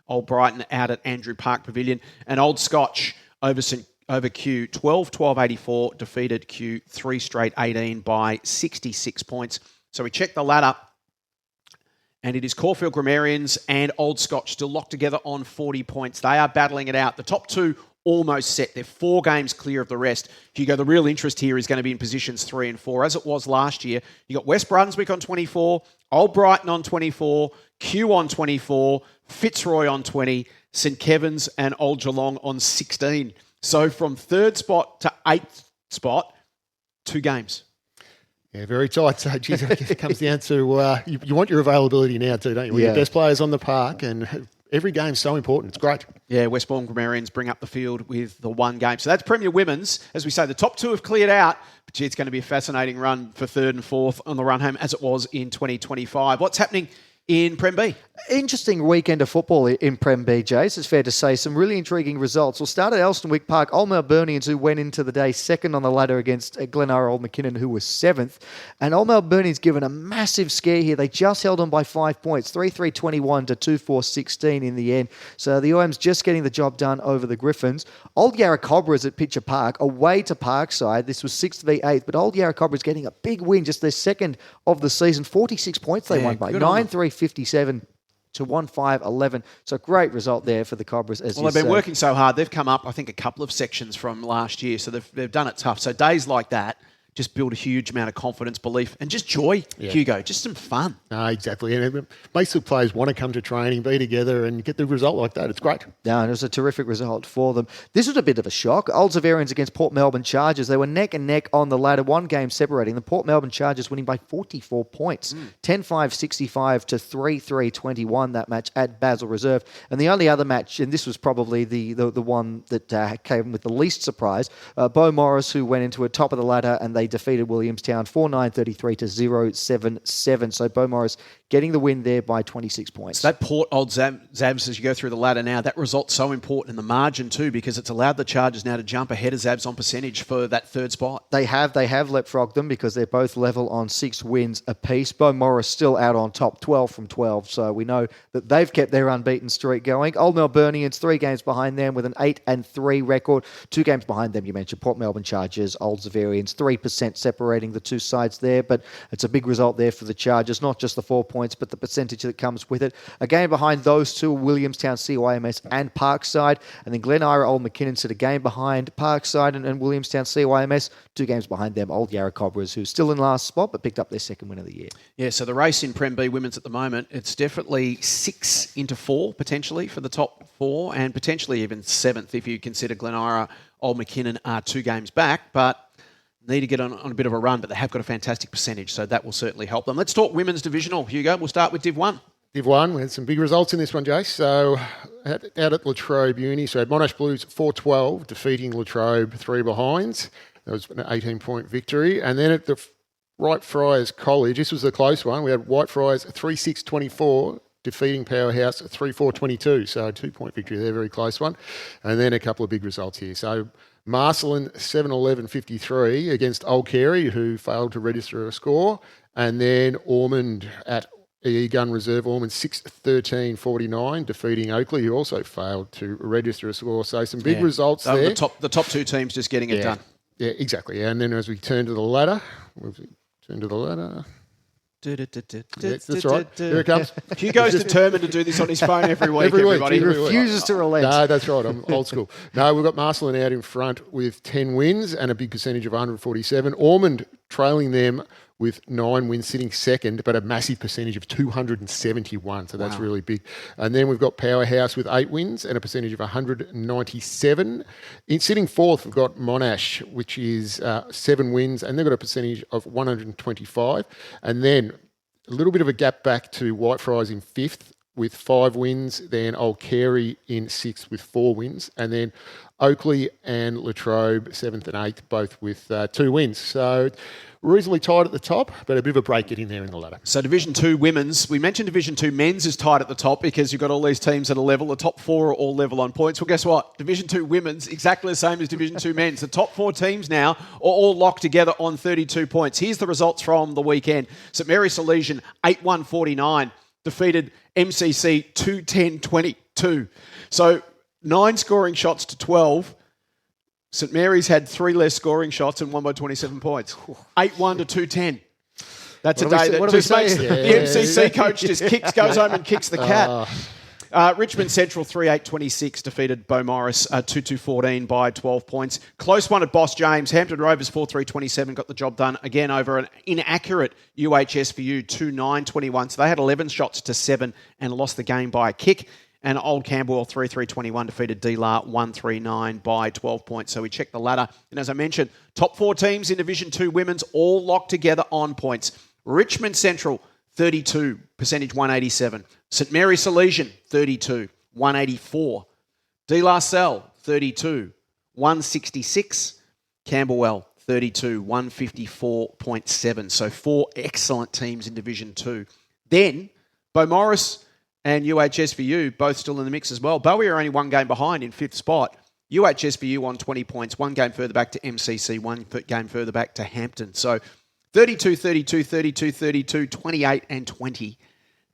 Old Brighton out at Andrew Park Pavilion. And Old Scotch over Q, 12-12-84, defeated Q 3 straight 18 by 66 points. So we checked the ladder, and it is Caulfield Grammarians and Old Scotch still locked together on 40 points. They are battling it out. The top 2 almost set. They're 4 games clear of the rest. Hugo, the real interest here is going to be in positions 3 and 4, as it was last year. You got West Brunswick on 24, Old Brighton on 24, Q on 24, Fitzroy on 20, St Kevin's and Old Geelong on 16. So from 3rd spot to 8th spot, 2 games. Yeah, very tight. So, geez, I guess it comes down to you want your availability now too, don't you? Your best players on the park, and every game's so important. It's great. Yeah, Westbourne Grammarians bring up the field with the one game. So that's Premier Women's. As we say, the top two have cleared out. But gee, it's going to be a fascinating run for third and fourth on the run home as it was in 2025. What's happening in Prem B? Interesting weekend of football in Prem B, Jace. It's fair to say some really intriguing results. We'll start at Elstonwick Park. Old Melburnians, who went into the day second on the ladder against Glenara Old McKinnon, who was seventh. And Old Melburnians given a massive scare here. They just held on by 5 points, 3-3-21 to 2-4-16 in the end. So the OM's just getting the job done over the Griffins. Old Yarra Cobras at Pitcher Park, away to Parkside. This was 6th v 8th, but Old Yarra Cobras getting a big win, just their second of the season. 46 points they won by, 9-3-57 to 1-5-11. So great result there for the Cobras. As they've been working so hard. They've come up, I think, a couple of sections from last year. So they've done it tough. So days like that just build a huge amount of confidence, belief, and just joy, Hugo. Just some fun. No, exactly. And it makes the players want to come to training, be together, and get the result like that. It's great. No, and it was a terrific result for them. This was a bit of a shock. Old Xaverians against Port Melbourne Chargers. They were neck and neck on the ladder, one game separating. The Port Melbourne Chargers winning by 44 points. 10-5-65 to 3-3-21, that match at Basel Reserve. And the only other match, and this was probably the one that came with the least surprise, Beau Morris, who went into a top of the ladder, and they defeated Williamstown 4-9-33 to 0-7-7. So Beau Morris getting the win there by 26 points. So that Port Old Zabs, as you go through the ladder now, that result's so important in the margin too, because it's allowed the Chargers now to jump ahead of Zabs on percentage for that third spot. They have leapfrogged them because they're both level on 6 wins apiece. Beau Morris still out on top, 12 from 12. So we know that they've kept their unbeaten streak going. Old Melburnians, 3 games behind them with an 8-3 record. 2 games behind them, you mentioned Port Melbourne Chargers, Old Xaverians, 3% separating the two sides there. But it's a big result there for the Chargers, not just the 4 points, but the percentage that comes with it. A game behind those two, Williamstown CYMS and Parkside. And then Glenara Old McKinnon sit a game behind Parkside and Williamstown CYMS. 2 games behind them, Old Yarra Cobras, who's still in last spot, but picked up their second win of the year. Yeah, so the race in Prem B Women's at the moment, it's definitely 6 into 4, potentially, for the top 4, and potentially even 7th if you consider Glenara Old McKinnon are 2 games back, but need to get on a bit of a run, but they have got a fantastic percentage, so that will certainly help them. Let's talk women's divisional, Hugo. We'll start with Div 1. Div 1, we had some big results in this one, Jace. So out at Latrobe Uni, so Monash Blues 4-12, defeating Latrobe 3 behinds. That was an 18-point victory. And then at the Whitefriars College, this was a close one. We had Whitefriars 3-6-24, defeating Powerhouse 3-4-22. So a 2-point victory there, very close one. And then a couple of big results here. So Marcelin 7-11-53 against Old Carey, who failed to register a score. And then Ormond at EE Gun Reserve, Ormond 6-13-49, defeating Oakley, who also failed to register a score. So some big results there. The top 2 teams just getting it done. Yeah, exactly. And then as we turn to the ladder, that's right. Here it comes. Hugo's determined to do this on his phone every week, everybody. He refuses to relent. No, that's right. I'm old school. No, we've got Marcelin out in front with 10 wins and a big percentage of 147. Ormond trailing them with 9 wins, sitting second, but a massive percentage of 271. So that's really big. And then we've got Powerhouse with 8 wins and a percentage of 197. In sitting fourth, we've got Monash, which is 7 wins, and they've got a percentage of 125. And then a little bit of a gap back to Whitefriars in fifth with 5 wins, then Old Carey in sixth with 4 wins, and then Oakley and Latrobe 7th and 8th, both with 2 wins. So reasonably tight at the top, but a bit of a break getting there in the ladder. So Division 2 women's. We mentioned Division 2 men's is tight at the top because you've got all these teams that are level. The top 4 are all level on points. Well, guess what? Division 2 women's, exactly the same as Division 2 men's. The top 4 teams now are all locked together on 32 points. Here's the results from the weekend. St Mary's Salesian 8-1-49, defeated MCC 2-10-22. So 9 scoring shots to 12. St Mary's had 3 less scoring shots and won by 27 points. 8-1 to 210. That's a day that just makes the MCC coach just goes home and kicks the cat. Richmond Central 3-8-26 defeated Beau Morris 2-2-14 by 12 points. Close one at Boss James. Hampton Rovers 4-3-27 got the job done again over an inaccurate UHS for you 2-9-21. So they had 11 shots to 7 and lost the game by a kick. And Old Camberwell 3-3-21 defeated DLAR 139 by 12 points. So we checked the ladder. And as I mentioned, top 4 teams in Division 2 women's all locked together on points. Richmond Central 32, percentage 187. St Mary's Salesian 32, 184. De La Salle 32, 166. Camberwell 32, 154.7. So 4 excellent teams in Division 2. Then Beaumaris and UHSVU both still in the mix as well. Bowie are only 1 game behind in 5th spot. UHSVU on 20 points, 1 game further back to MCC, 1 game further back to Hampton. So 32, 32, 32, 32, 28 and 20.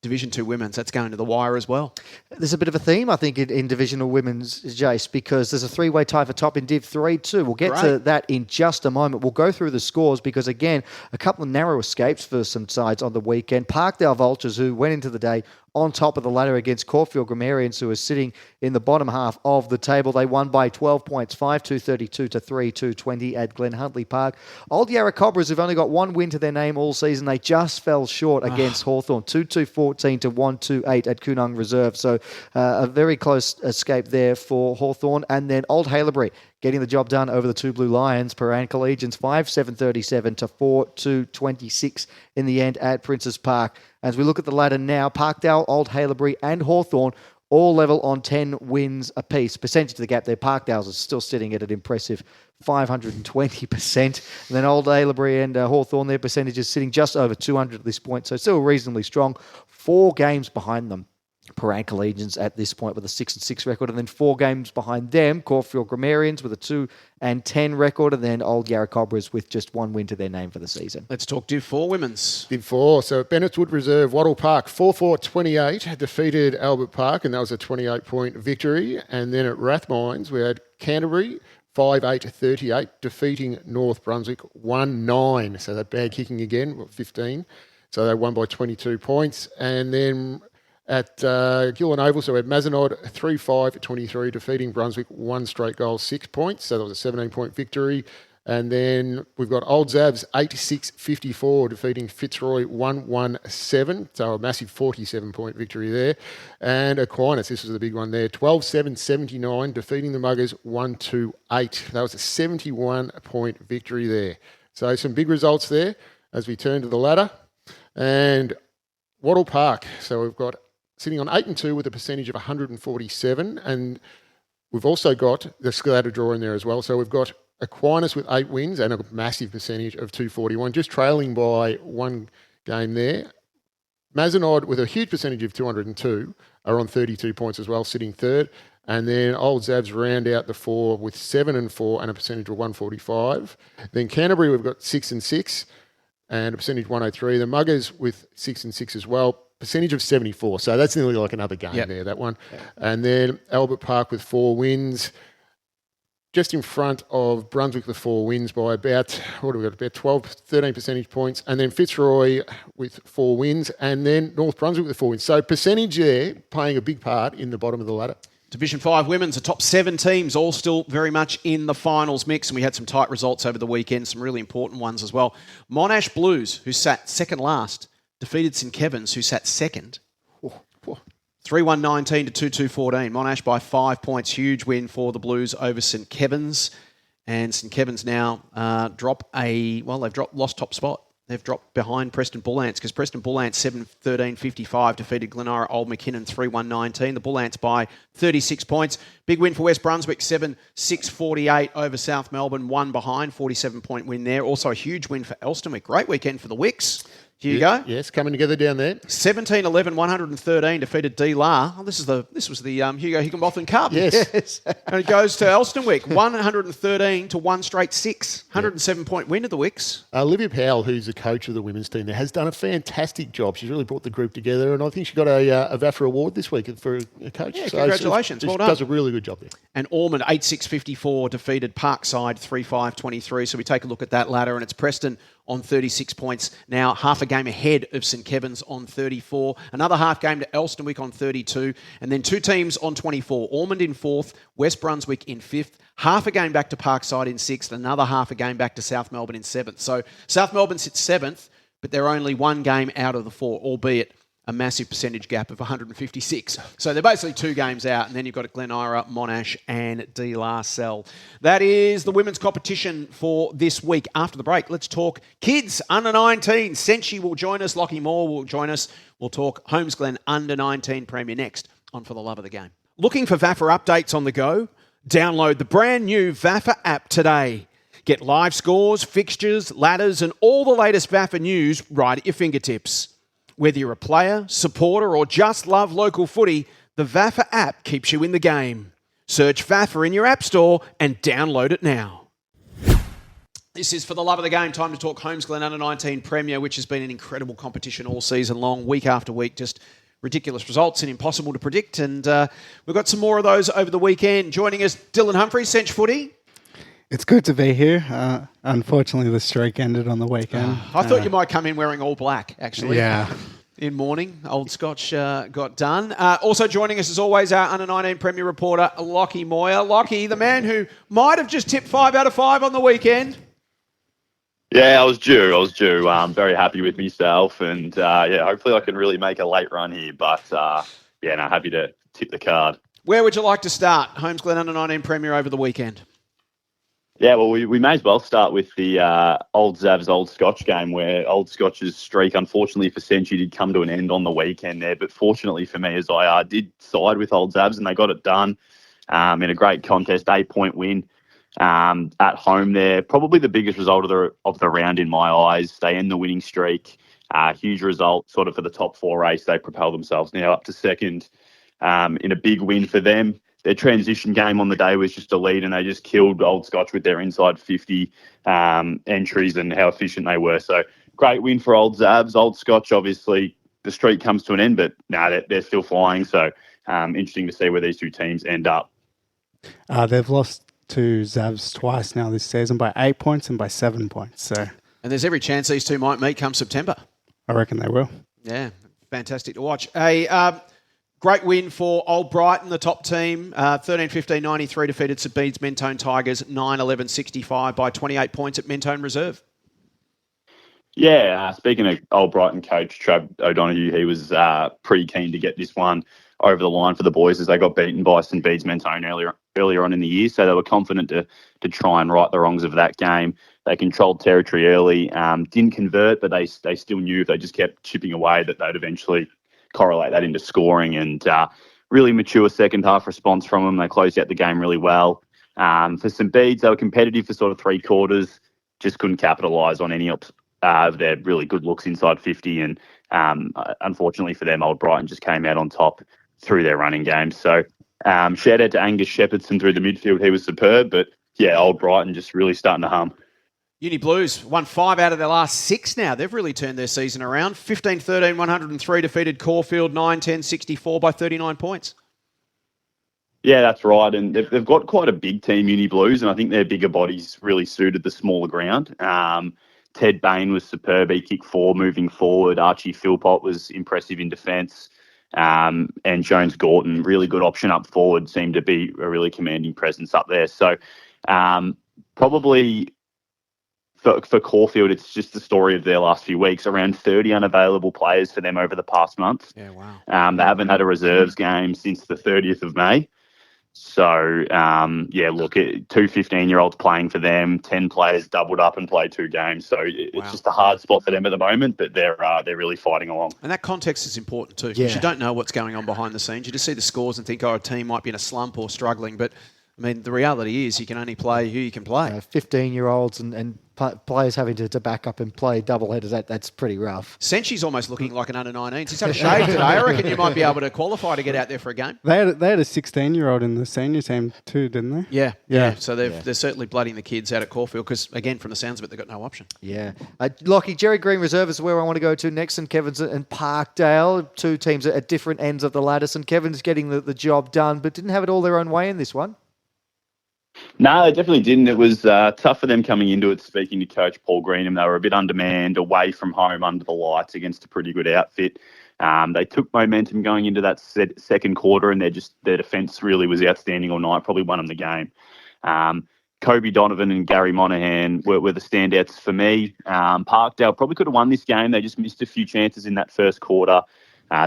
Division 2 women's, that's going to the wire as well. There's a bit of a theme, I think, in Divisional Women's, Jace, because there's a 3-way tie for top in Div 3 too. We'll get to that in just a moment. We'll go through the scores because, again, a couple of narrow escapes for some sides on the weekend. Parkdale Vultures, who went into the day on top of the ladder against Caulfield Grammarians, who are sitting in the bottom half of the table. They won by 12 points, 5-2-32 to 3-2-20 at Glen Huntley Park. Old Yarra Cobras have only got 1 win to their name all season. They just fell short against Hawthorn, 2-2-14 to 1-2-8 at Coonung Reserve. So a very close escape there for Hawthorn. And then Old Haileybury getting the job done over the 2 Blue Lions. Paran Collegians 5-7-37 to 4-2-26 in the end at Princes Park. As we look at the ladder now, Parkdale, Old Haileybury and Hawthorn all level on 10 wins apiece. Percentage of the gap there, Parkdale's is still sitting at an impressive 520%. And then Old Haileybury and Hawthorn, their percentages sitting just over 200 at this point, so still reasonably strong. 4 games behind them. Paran Collegians at this point with a 6-6 record, and then 4 games behind them, Caulfield Grammarians with a 2-10 record, and then Old Yarra Cobras with just 1 win to their name for the season. Let's talk Div 4 women's. Div 4, so Bennett's Wood Reserve, Wattle Park, 4-4-28, defeated Albert Park, and that was a 28-point victory. And then at Rathmines, we had Canterbury, 5-8-38, defeating North Brunswick, 1-9. So that bad kicking again, 15. So they won by 22 points. And then at Gillen Oval, so we had Mazenod 3-5-23, defeating Brunswick 1 straight goal, 6 points. So that was a 17-point victory. And then we've got Old Zavs 86-54, defeating Fitzroy 1-1-7. So a massive 47-point victory there. And Aquinas, this was the big one there, 12-7-79, defeating the Muggers 1-8. That was a 71-point victory there. So some big results there as we turn to the ladder. And Wattle Park, so we've got sitting on 8-2 with a percentage of 147, and we've also got the scatter draw in there as well. So we've got Aquinas with 8 wins and a massive percentage of 241, just trailing by 1 game there. Mazenod with a huge percentage of 202 are on 32 points as well, sitting third. And then Old Zavs round out the 4 with 7-4 and a percentage of 145. Then Canterbury, we've got 6-6 and a percentage 103. The Muggers with 6-6 as well, percentage of 74. So that's nearly like another game there, that one. Yep. And then Albert Park with 4 wins, just in front of Brunswick with 4 wins by about, what have we got, about 12, 13 percentage points. And then Fitzroy with 4 wins, and then North Brunswick with 4 wins. So percentage there playing a big part in the bottom of the ladder. Division 5 women's, the top 7 teams, all still very much in the finals mix, and we had some tight results over the weekend, some really important ones as well. Monash Blues, who sat second last, defeated St Kevin's, who sat second. 3-1-19 to 2-2-14. Monash by 5 points. Huge win for the Blues over St Kevin's. And St Kevin's now lost top spot. They've dropped behind Preston Bull Ants because Preston Bull Ants 7-13-55 defeated Glenara Old McKinnon 3-1-19. The Bull Ants by 36 points. Big win for West Brunswick, 7-6-48 over South Melbourne, 1 behind, 47-point win there. Also a huge win for Elstonwick. Great weekend for the Wicks. Here you go. Yes, coming together down there. 17-11, 113 defeated D-La. Oh, this was the Hugo Higginbotham Cup. Yes. And it goes to Elstonwick, 113 to 1 straight 6. 107-point win of the Wicks. Olivia Powell, who's the coach of the women's team there, has done a fantastic job. She's really brought the group together, and I think she got a VAFA award this week for a coach. Yeah, congratulations. Well done. Does a really good job there. And Ormond, 8-6-54, defeated Parkside 3-5-23. So we take a look at that ladder, and it's Preston on 36 points. Now half a game ahead of St Kevin's on 34. Another half game to Elstonwick on 32. And then 2 teams on 24. Ormond in 4th, West Brunswick in 5th. Half a game back to Parkside in 6th. Another half a game back to South Melbourne in 7th. So South Melbourne sits 7th, but they're only 1 game out of the 4, albeit a massive percentage gap of 156. So they're basically 2 games out, and then you've got Glen Ira, Monash and DYLAN. That is the women's competition for this week. After the break, let's talk kids under 19. Senchi will join us. Lachie Moore will join us. We'll talk Holmesglen under 19 Premier next on For the Love of the Game. Looking for VAFA updates on the go? Download the brand new VAFA app today. Get live scores, fixtures, ladders and all the latest VAFA news right at your fingertips. Whether you're a player, supporter or just love local footy, the VAFA app keeps you in the game. Search VAFA in your app store and download it now. This is For the Love of the Game. Time to talk Holmesglen under 19 Premier, which has been an incredible competition all season long, week after week. Just ridiculous results and impossible to predict. And we've got some more of those over the weekend. Joining us, DYLAN Humphries, Cench Footy. It's good to be here. Unfortunately, the streak ended on the weekend. I thought you might come in wearing all black, actually. Yeah. In mourning. Old Scotch got done. Also joining us, as always, our under-19 Premier reporter, Lachie MOIR. Lachie, the man who might have just tipped 5 out of 5 on the weekend. Yeah, I was due. I'm very happy with myself. And, hopefully I can really make a late run here. But, happy to tip the card. Where would you like to start? Holmesglen under-19 Premier over the weekend. Yeah, well, we may as well start with the Old Zavs, Old Scotch game where Old Scotch's streak, unfortunately for Senchi, did come to an end on the weekend there. But fortunately for me, as I did side with Old Zavs and they got it done in a great contest, 8-point win at home there. Probably the biggest result of the round in my eyes. They end the winning streak. Huge result sort of for the top 4 race. They propel themselves now up to second in a big win for them. Their transition game on the day was just a lead and they just killed Old Scotch with their inside 50 entries and how efficient they were. So great win for Old Zavs. Old Scotch, obviously, the streak comes to an end, but they're still flying. So interesting to see where these 2 teams end up. They've lost to Zavs twice now this season by 8 points and by 7 points. So, and there's every chance these 2 might meet come September. I reckon they will. Yeah, fantastic to watch. Great win for Old Brighton, the top team. 13-15-93 defeated St Bede's Mentone Tigers 9-11-65 by 28 points at Mentone Reserve. Yeah, speaking of Old Brighton coach Trav O'Donoghue, he was pretty keen to get this one over the line for the boys as they got beaten by St Bede's Mentone earlier on in the year. So they were confident to try and right the wrongs of that game. They controlled territory early, didn't convert, but they still knew if they just kept chipping away that they'd eventually correlate that into scoring, and really mature second half response from them. They closed out the game really well. For St Bede's, they were competitive for sort of 3 quarters, just couldn't capitalise on any of their really good looks inside 50. And unfortunately for them, Old Brighton just came out on top through their running game. So shout out to Angus Shepherdson through the midfield. He was superb, but yeah, Old Brighton just really starting to hum. Uni Blues won 5 out of their last 6 now. They've really turned their season around. 15-13-103 defeated Caulfield 9-10-64 by 39 points. Yeah, that's right. And they've got quite a big team, Uni Blues, and I think their bigger bodies really suited the smaller ground. Ted Bain was superb. He kicked 4 moving forward. Archie Philpott was impressive in defence. And Jones Gorton, really good option up forward, seemed to be a really commanding presence up there. So probably for Caulfield, it's just the story of their last few weeks. Around 30 unavailable players for them over the past month. Yeah, wow. They haven't had a reserves game since the 30th of May. So, look, 2 15-year-olds playing for them, 10 players doubled up and played 2 games. So it's just a hard spot for them at the moment, but they're really fighting along. And that context is important too, because you don't know what's going on behind the scenes. You just see the scores and think, a team might be in a slump or struggling. But, I mean, the reality is you can only play who you can play. 15-year-olds and players having to back up and play double-headers, that's pretty rough. Senchi's almost looking like an under-19s. He's had a shave today. I reckon you might be able to qualify to get out there for a game. They had a 16-year-old in the senior team too, didn't they? Yeah. So they're certainly blooding the kids out at Caulfield because, again, from the sounds of it, they've got no option. Yeah. Lachie, Jerry Green Reserve is where I want to go to next. St Kevin's and Parkdale, 2 teams at different ends of the ladder. St Kevin's getting the job done, but didn't have it all their own way in this one. No, they definitely didn't. It was tough for them coming into it, speaking to Coach Paul Greenham. They were a bit undermanned, away from home, under the lights against a pretty good outfit. They took momentum going into that second quarter, and their defence really was outstanding all night, probably won them the game. Kobe Donovan and Gary Monahan were the standouts for me. Parkdale probably could have won this game. They just missed a few chances in that first quarter.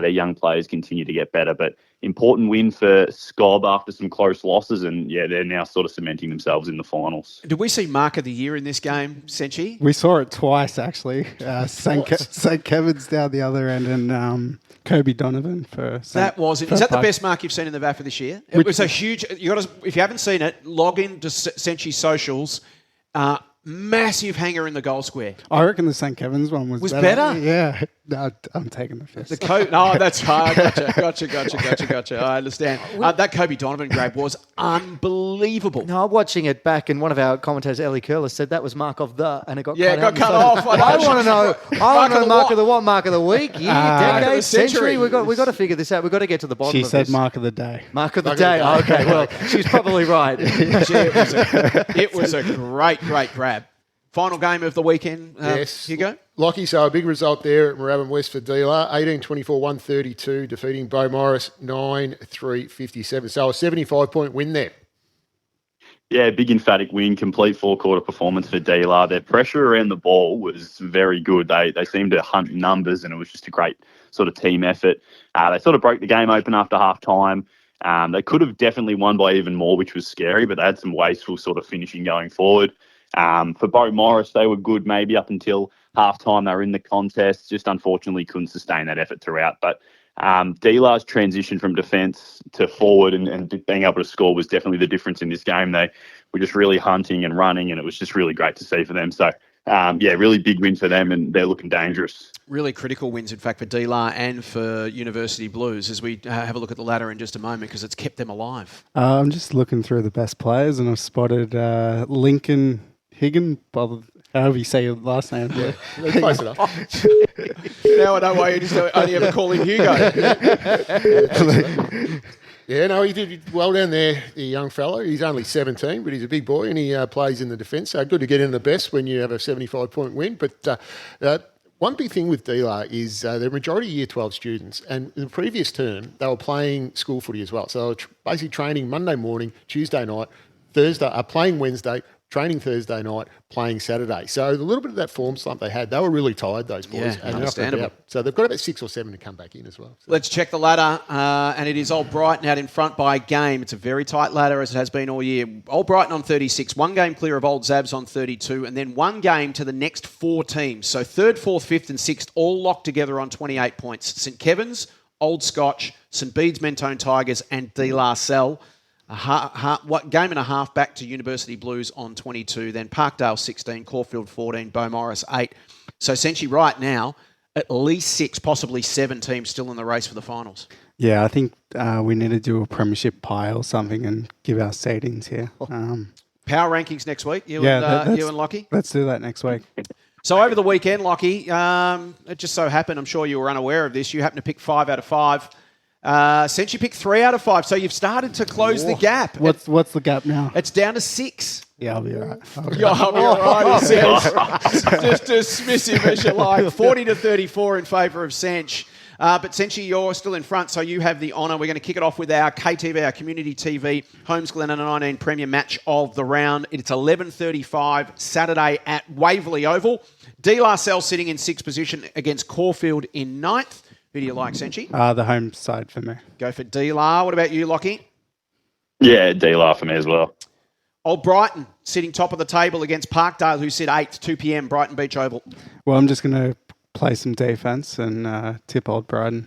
Their young players continue to get better, but important win for Scob after some close losses, and they're now sort of cementing themselves in the finals. Did we see Mark of the Year in this game, Senchi? We saw it twice, actually. St. Kevin's down the other end and Kobe Donovan for Is that the best mark you've seen in the VAFA this year? It was a huge. If you haven't seen it, log in to Senchi's socials. Massive hanger in the goal square. I reckon the St. Kevin's one was better. Yeah, no, I'm taking the fist. That's hard. Gotcha. I understand. That Kobe Donovan grab was unbelievable. No, I'm watching it back, and one of our commentators, Ellie Curler, said that was mark of the, and it got cut off. I want to know. Mark of the what? Mark of the week? Year, decade, century? We got to figure this out. We've got to get to the bottom. She of said this. mark of the day. Mark of the day. Okay, well, she's probably right. It was a great grab. Final game of the weekend, yes. Hugo? Lachie, so a big result there at Moorabbin West for DYLAN. 18-24-132, defeating Bo Morris 9-3-57. So a 75-point win there. Yeah, big emphatic win, complete four-quarter performance for DYLAN. Their pressure around the ball was very good. They seemed to hunt numbers, and it was just a great sort of team effort. They sort of broke the game open after half-time. They could have definitely won by even more, which was scary, but they had some wasteful sort of finishing going forward. For Bo Morris, they were good maybe up until halftime. They were in the contest, just unfortunately couldn't sustain that effort throughout. But DYLAN's transition from defence to forward and being able to score was definitely the difference in this game. They were just really hunting and running, and it was just really great to see for them. So, really big win for them, and they're looking dangerous. Really critical wins, in fact, for DYLAN and for University Blues, as we have a look at the ladder in just a moment, because it's kept them alive. I'm just looking through the best players, and I've spotted Lincoln Higginbotham, however you say your last name. Yeah, close enough. Now I know why you just only ever call him Hugo. Yeah, no, he did well down there, the young fellow. He's only 17, but he's a big boy, and he plays in the defence. So good to get in the best when you have a 75-point win. But one big thing with DYLAN is they're majority Year 12 students, and in the previous term, they were playing school footy as well. So they were basically training Monday morning, Tuesday night, playing Wednesday, training Thursday night, playing Saturday. So the little bit of that form slump they had, they were really tired, those boys. Yeah, and understandable. So they've got about 6 or 7 to come back in as well. So. Let's check the ladder, and it is Old Brighton out in front by a game. It's a very tight ladder, as it has been all year. Old Brighton on 36, one game clear of Old Xavs on 32, and then one game to the next 4 teams. So 3rd, 4th, 5th and 6th all locked together on 28 points. St Kevin's, Old Scotch, St Bede's Mentone Tigers and DYLAN Cell. Game and a half back to University Blues on 22, then Parkdale 16, Caulfield 14, Bo Morris 8. So essentially right now, at least 6, possibly 7 teams still in the race for the finals. Yeah, I think we need to do a premiership pie or something and give our seedings here. Power rankings next week, you and Lachie? Let's do that next week. So over the weekend, Lachie, it just so happened, I'm sure you were unaware of this, you happened to pick 5 out of 5. Since you picked 3 out of 5, so you've started to close the gap. What's the gap now? It's down to 6. Yeah, I'll be all right. I'll be all right, he says. Just dismiss him as you like. 40-34 in favour of Cench. But Senchi, you're still in front, so you have the honour. We're going to kick it off with our KTV, our Community TV, Holmesglen under 19 Premier match of the round. It's 11:35 Saturday at Waverley Oval. DYLAN Cell sitting in 6th position against Caulfield in 9th. Who do you like, Senchi? The home side for me. Go for DYLAN. What about you, Lachie? Yeah, DYLAN for me as well. Old Brighton sitting top of the table against Parkdale, who sit 8th, 2 p.m, Brighton Beach Oval. Well, I'm just going to play some defence and tip Old Brighton.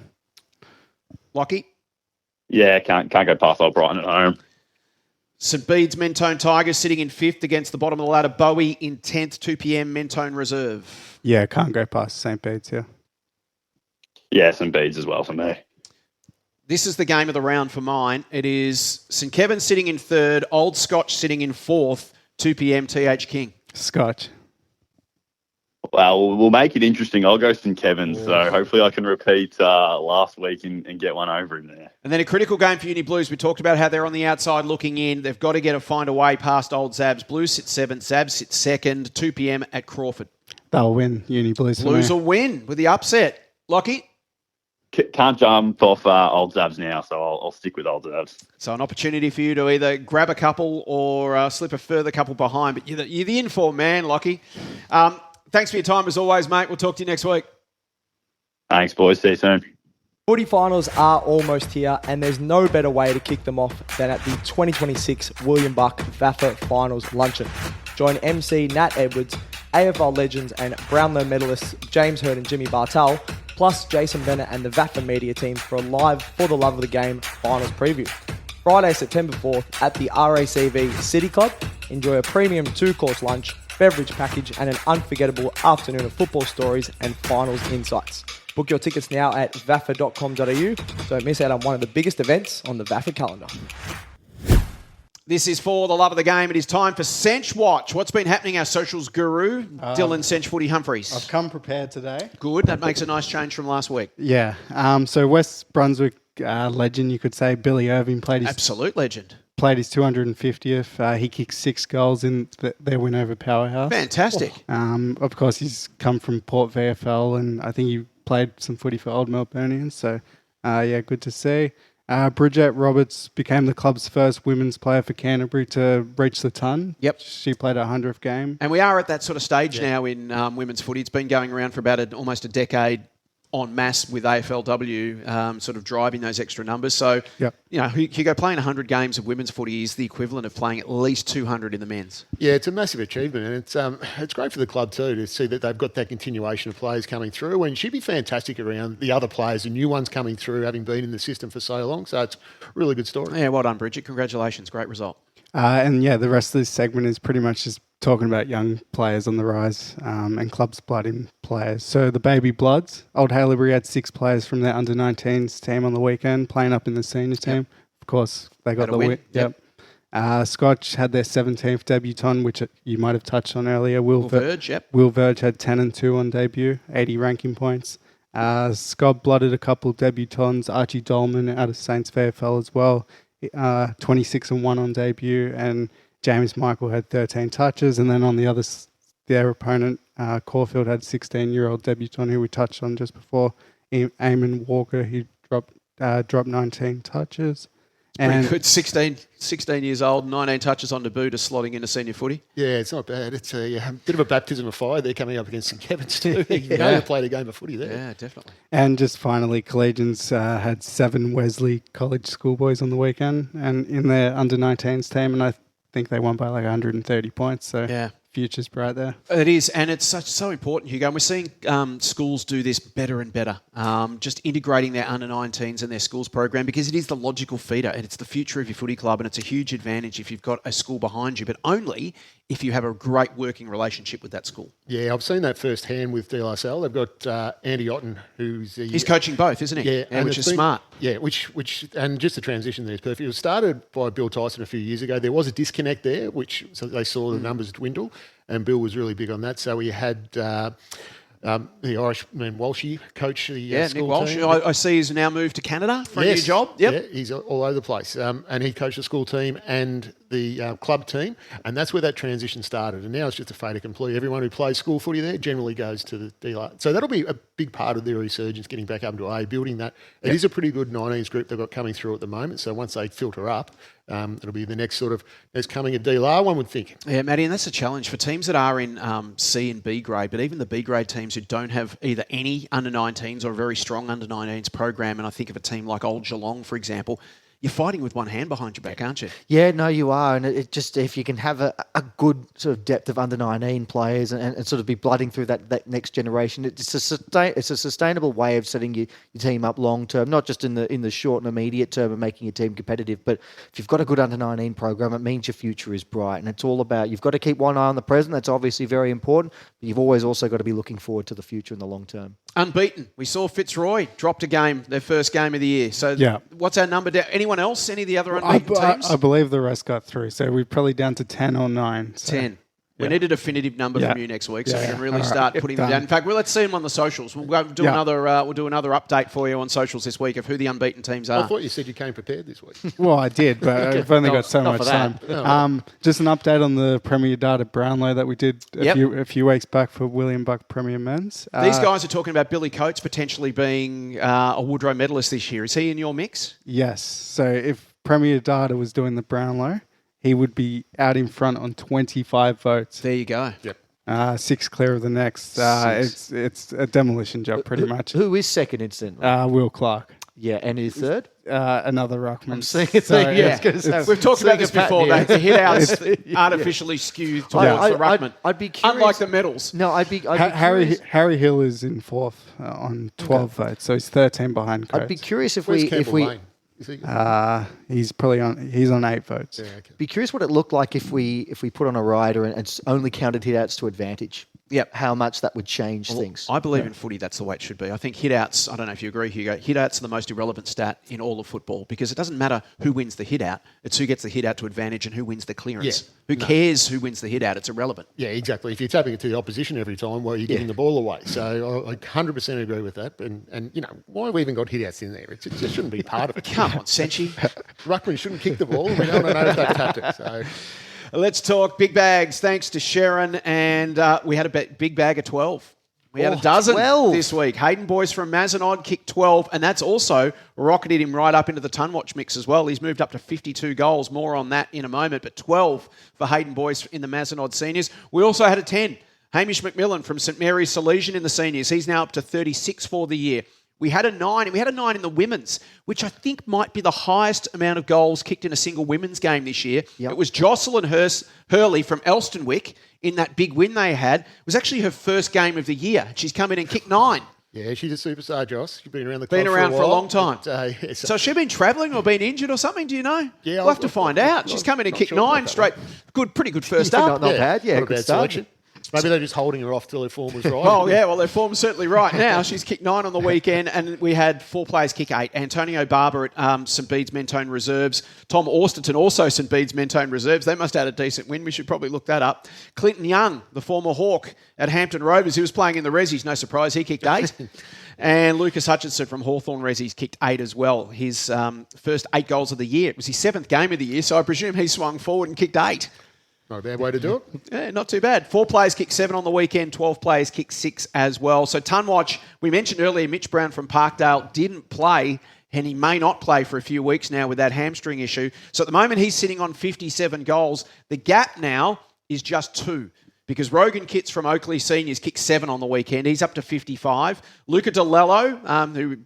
Lachie? Yeah, can't go past Old Brighton at home. St Bede's Mentone Tigers sitting in 5th against the bottom of the ladder, Bowie in 10th, 2 p.m, Mentone Reserve. Yeah, can't go past St Bede's here. Yeah, St Bede's as well for me. This is the game of the round for mine. It is St Kevin's sitting in 3rd, Old Scotch sitting in 4th, 2 p.m, TH King. Scotch. Well, we'll make it interesting. I'll go St Kevin's, so hopefully I can repeat last week and get one over him there. And then a critical game for Uni Blues. We talked about how they're on the outside looking in. They've got to find a way past Old Xavs. Blues sit 7th, Xavs sit 2nd, 2 p.m. at Crawford. They'll win, Uni Blues. Blues will win with the upset. Lachie? Can't jump off Old Xavs now, so I'll stick with Old Xavs. So an opportunity for you to either grab a couple or slip a further couple behind. But you're the informed man, Lachie. Thanks for your time as always, mate. We'll talk to you next week. Thanks, boys. See you soon. Footy finals are almost here, and there's no better way to kick them off than at the 2026 William Buck VAFA Finals Luncheon. Join MC Nat Edwards, AFL legends and Brownlow medalists James Hird and Jimmy Bartel, plus Jason Bennett and the VAFA media team for a live For the Love of the Game finals preview. Friday, September 4th at the RACV City Club. Enjoy a premium 2-course lunch, beverage package and an unforgettable afternoon of football stories and finals insights. Book your tickets now at vafa.com.au. Don't miss out on one of the biggest events on the VAFA calendar. This is For the Love of the Game. It is time for Cench Watch. What's been happening, our socials guru, DYLAN CENCH FOOTY HUMPHRIES? I've come prepared today. Good. That makes a nice change from last week. Yeah. So West Brunswick legend, you could say, Billy Irving played his... Absolute legend. Played his 250th. He kicked 6 goals in their win over Powerhouse. Fantastic. Of course, he's come from Port VFL, and I think he played some footy for Old Melbournians. So, yeah, good to see. Bridget Roberts became the club's first women's player for Canterbury to reach the ton. Yep. She played her 100th game. And we are at that sort of stage now in women's footy. It's been going around for about almost a decade en masse with AFLW sort of driving those extra numbers. So, you know, Hugo, playing 100 games of women's footy is the equivalent of playing at least 200 in the men's. Yeah, it's a massive achievement, and it's great for the club too to see that they've got that continuation of players coming through, and she'd be fantastic around the other players, the new ones coming through, having been in the system for so long. So it's a really good story. Yeah, well done, Bridget. Congratulations. Great result. And yeah, the rest of this segment is pretty much just talking about young players on the rise and clubs blooding players. So the Baby Bloods, Old Haileybury had 6 players from their under-19s team on the weekend playing up in the senior team. Of course, they got the win. Scotch had their 17th debutant, which you might have touched on earlier. Will Verge, Will Verge had 10-2 on debut, 80 ranking points. Scott blooded a couple of debutants, Archie Dolman out of Saints VFL as well, 26-1 on debut, and James Michael had 13 touches, and then on their opponent, Caulfield had 16-year-old debutant who we touched on just before, Eamon Walker, who dropped 19 touches. Pretty good. 16 years old, 19 touches on debut to slotting into senior footy. Yeah, it's not bad. It's a bit of a baptism of fire. They're coming up against St Kevin's too. They played a game of footy there. Yeah, definitely. And just finally, Collegians had 7 Wesley College schoolboys on the weekend and in their under-19s team, and I think they won by like 130 points. So yeah, future's bright there. It is, and it's so important, Hugo. And we're seeing schools do this better and better, just integrating their under-19s in their schools program, because it is the logical feeder and it's the future of your footy club, and it's a huge advantage if you've got a school behind you, but only if you have a great working relationship with that school. Yeah, I've seen that firsthand with DLSL. They've got Andy Otten, who's... He's coaching both, isn't he? Yeah, which is smart. Yeah, which and just the transition there is perfect. It was started by Bill Tyson a few years ago. There was a disconnect there, so they saw the numbers dwindle, and Bill was really big on that. So we had the Irishman Walshie coach the school Nick Walsh. team. I see he's now moved to Canada for a new job. Yep. Yeah, he's all over the place. And he coached the school team and the club team, and that's where that transition started. And now it's just a fait accompli. Everyone who plays school footy there generally goes to the D-Line. So that'll be a big part of their resurgence, getting back up into A, building that. It is a pretty good 19s group they've got coming through at the moment. So once they filter up, it'll be the next coming of D-Lar, one would think. Yeah, Matty, and that's a challenge for teams that are in C and B grade, but even the B grade teams who don't have either any under-19s or a very strong under-19s program, and I think of a team like Old Geelong, for example, you're fighting with one hand behind your back, aren't you? Yeah, no, you are. And it just, if you can have a good sort of depth of under-19 players and sort of be blooding through that next generation, it's a sustainable way of setting your team up long-term, not just in the short and immediate term of making your team competitive, but if you've got a good under-19 program, it means your future is bright. And it's all about, you've got to keep one eye on the present. That's obviously very important, but you've always also got to be looking forward to the future in the long term. Unbeaten. We saw Fitzroy dropped a game, their first game of the year. So what's our number down? Anyone else? Any of the other unbeaten teams? I believe the rest got through. So we're probably down to 10 or 9. So. 10. We need a definitive number from you next week, so we can really start putting them down. In fact, let's see them on the socials. We'll do another. We'll do another update for you on socials this week of who the unbeaten teams are. I thought you said you came prepared this week. Well, I did, but I've only got so much time. Just an update on the Premier Data Brownlow that we did a few weeks back for William Buck Premier Men's. These guys are talking about Billy Coates potentially being a Woodrow medalist this year. Is he in your mix? Yes. So if Premier Data was doing the Brownlow, he would be out in front on 25 votes. There you go. Yep. 6 clear of the next. It's a demolition job, pretty much. Who is second instant? Will Clark. Yeah, and his third? Another ruckman. I'm seeing it. So, We've talked about this before. The hit-outs artificially skew towards the ruckman. I'd be curious. Unlike the medals. No, I'd be Harry Hill is in fourth on 12 votes, so he's 13 behind Coates. I'd be curious if Where's we Campbell Lane? Is he? He's probably on 8 votes. Yeah, okay. be curious what it looked like if we put on a rider and only counted hit-outs to advantage. Yep. How much that would change things. I believe in footy, that's the way it should be. I think hit-outs, I don't know if you agree, Hugo, hit-outs are the most irrelevant stat in all of football because it doesn't matter who wins the hit-out. It's who gets the hit-out to advantage and who wins the clearance. Yeah. Who cares who wins the hit-out? It's irrelevant. Yeah, exactly. If you're tapping it to the opposition every time, well, you're giving the ball away. So I 100% agree with that. And you know, why have we even got hit-outs in there? It just shouldn't be part of it. Come on, Senchi. Ruckman shouldn't kick the ball. We don't know if they've tapped it. So. Let's talk big bags. Thanks to Sharon. And we had a big bag of 12. We had a dozen 12 this week. Hayden Boyce from Mazenod kicked 12, and that's also rocketed him right up into the ton watch mix as well. He's moved up to 52 goals. More on that in a moment, but 12 for Hayden Boyce in the Mazenod seniors. We also had a 10. Hamish McMillan from St Mary's Salesian in the seniors. He's now up to 36 for the year. We had a 9, and we had a 9 in the women's, which I think might be the highest amount of goals kicked in a single women's game this year. Yep. It was Jocelyn Hurley from Elstonwick in that big win they had. It was actually her first game of the year. She's come in and kicked 9. Yeah, she's a superstar, Joss. She's been around the club For a long time. But, So has she been travelling or been injured or something? Do you know? Yeah, we'll have to find out. She's come in and kicked 9 straight. Pretty good first up. Not bad. Yeah, not a good bad start. selection. Maybe they're just holding her off till her form was right. Oh, yeah, well, their form's certainly right now. She's kicked 9 on the weekend, and we had 4 players kick 8. Antonio Barber at St Bede's Mentone Reserves. Tom Austerton, also St Bede's Mentone Reserves. They must have had a decent win. We should probably look that up. Clinton Young, the former Hawk at Hampton Rovers. He was playing in the Resis. No surprise, he kicked 8. And Lucas Hutchinson from Hawthorn Resis kicked 8 as well. His first 8 goals of the year. It was his 7th game of the year, so I presume he swung forward and kicked 8. Not a bad way to do it. Yeah, not too bad. 4 players kicked 7 on the weekend, 12 players kicked 6 as well. So ton watch, we mentioned earlier, Mitch Brown from Parkdale didn't play, and he may not play for a few weeks now with that hamstring issue. So at the moment, he's sitting on 57 goals. The gap now is just 2. Because Rogan Kitts from Oakley Seniors kicked 7 on the weekend. He's up to 55. Luca DeLello, who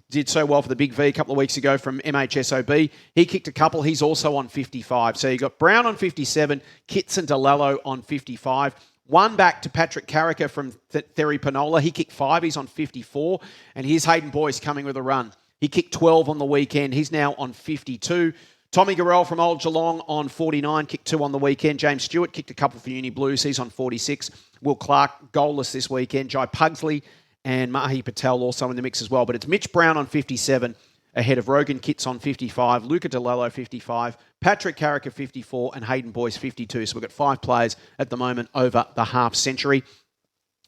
did so well for the Big V a couple of weeks ago from MHSOB, he kicked a couple. He's also on 55. So you got Brown on 57, Kitts and DeLello on 55. 1 back to Patrick Carricker from Therry Panola. He kicked 5. He's on 54. And here's Hayden Boyce coming with a run. He kicked 12 on the weekend. He's now on 52. Tommy Garrell from Old Geelong on 49, kicked 2 on the weekend. James Stewart kicked a couple for Uni Blues. He's on 46. Will Clark, goalless this weekend. Jai Pugsley and Mahi Patel also in the mix as well. But it's Mitch Brown on 57, ahead of Rogan Kitts on 55, Luca DeLello 55, Patrick Carricker 54, and Hayden Boyce 52. So we've got 5 players at the moment over the half century.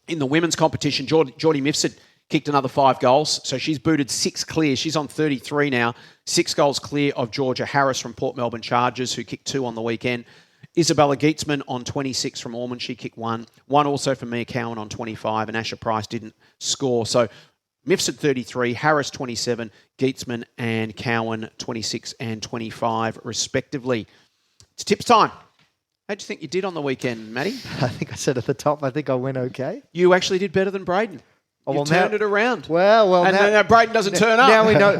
In the women's competition, Geordie Mifsud kicked another 5 goals. So she's booted 6 clear. She's on 33 now. 6 goals clear of Georgia Harris from Port Melbourne Chargers, who kicked 2 on the weekend. Isabella Geetzman on 26 from Ormond. She kicked 1. 1 also from Mia Cowan on 25, and Asher Price didn't score. So Mifsud 33, Harris 27, Geetzman and Cowan 26 and 25 respectively. It's tips time. How do you think you did on the weekend, Matty? I think I said at the top, I think I went okay. You actually did better than Braden. You turned it around. Well, and now Braden doesn't turn up.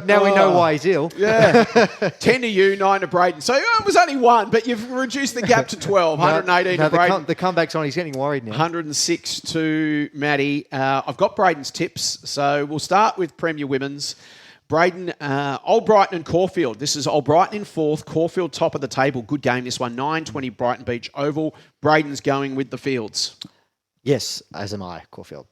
Now we know why he's ill. Yeah. 10 to you, 9 to Braden. So it was only 1, but you've reduced the gap to 12. 118 to Braden. The comeback's on. He's getting worried now. 106 to Matty. I've got Braden's tips. So we'll start with Premier Women's. Braden, Old Brighton and Caulfield. This is Old Brighton in 4th, Caulfield top of the table. Good game this one. 9:20 Brighton Beach Oval. Braden's going with the Fields. Yes, as am I, Caulfield.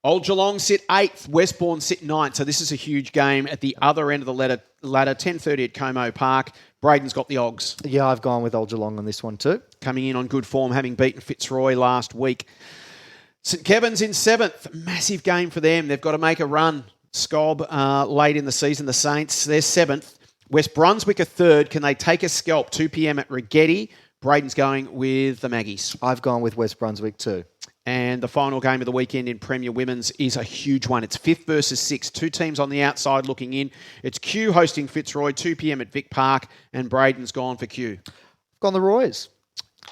Old Geelong sit 8th, Westbourne sit 9th. So this is a huge game at the other end of the ladder, 10:30 at Como Park. Braden's got the Ogs. Yeah, I've gone with Old Geelong on this one too. Coming in on good form, having beaten Fitzroy last week. St Kevin's in 7th. Massive game for them. They've got to make a run. Scob late in the season. The Saints, they're 7th. West Brunswick are 3rd. Can they take a scalp? 2 p.m. at Rigetti. Braden's going with the Maggies. I've gone with West Brunswick too. And the final game of the weekend in Premier Women's is a huge one. It's 5th versus 6th. 2 teams on the outside looking in. It's Q hosting Fitzroy, 2 p.m. at Vic Park, and Braden's gone for Q. I've gone the Royals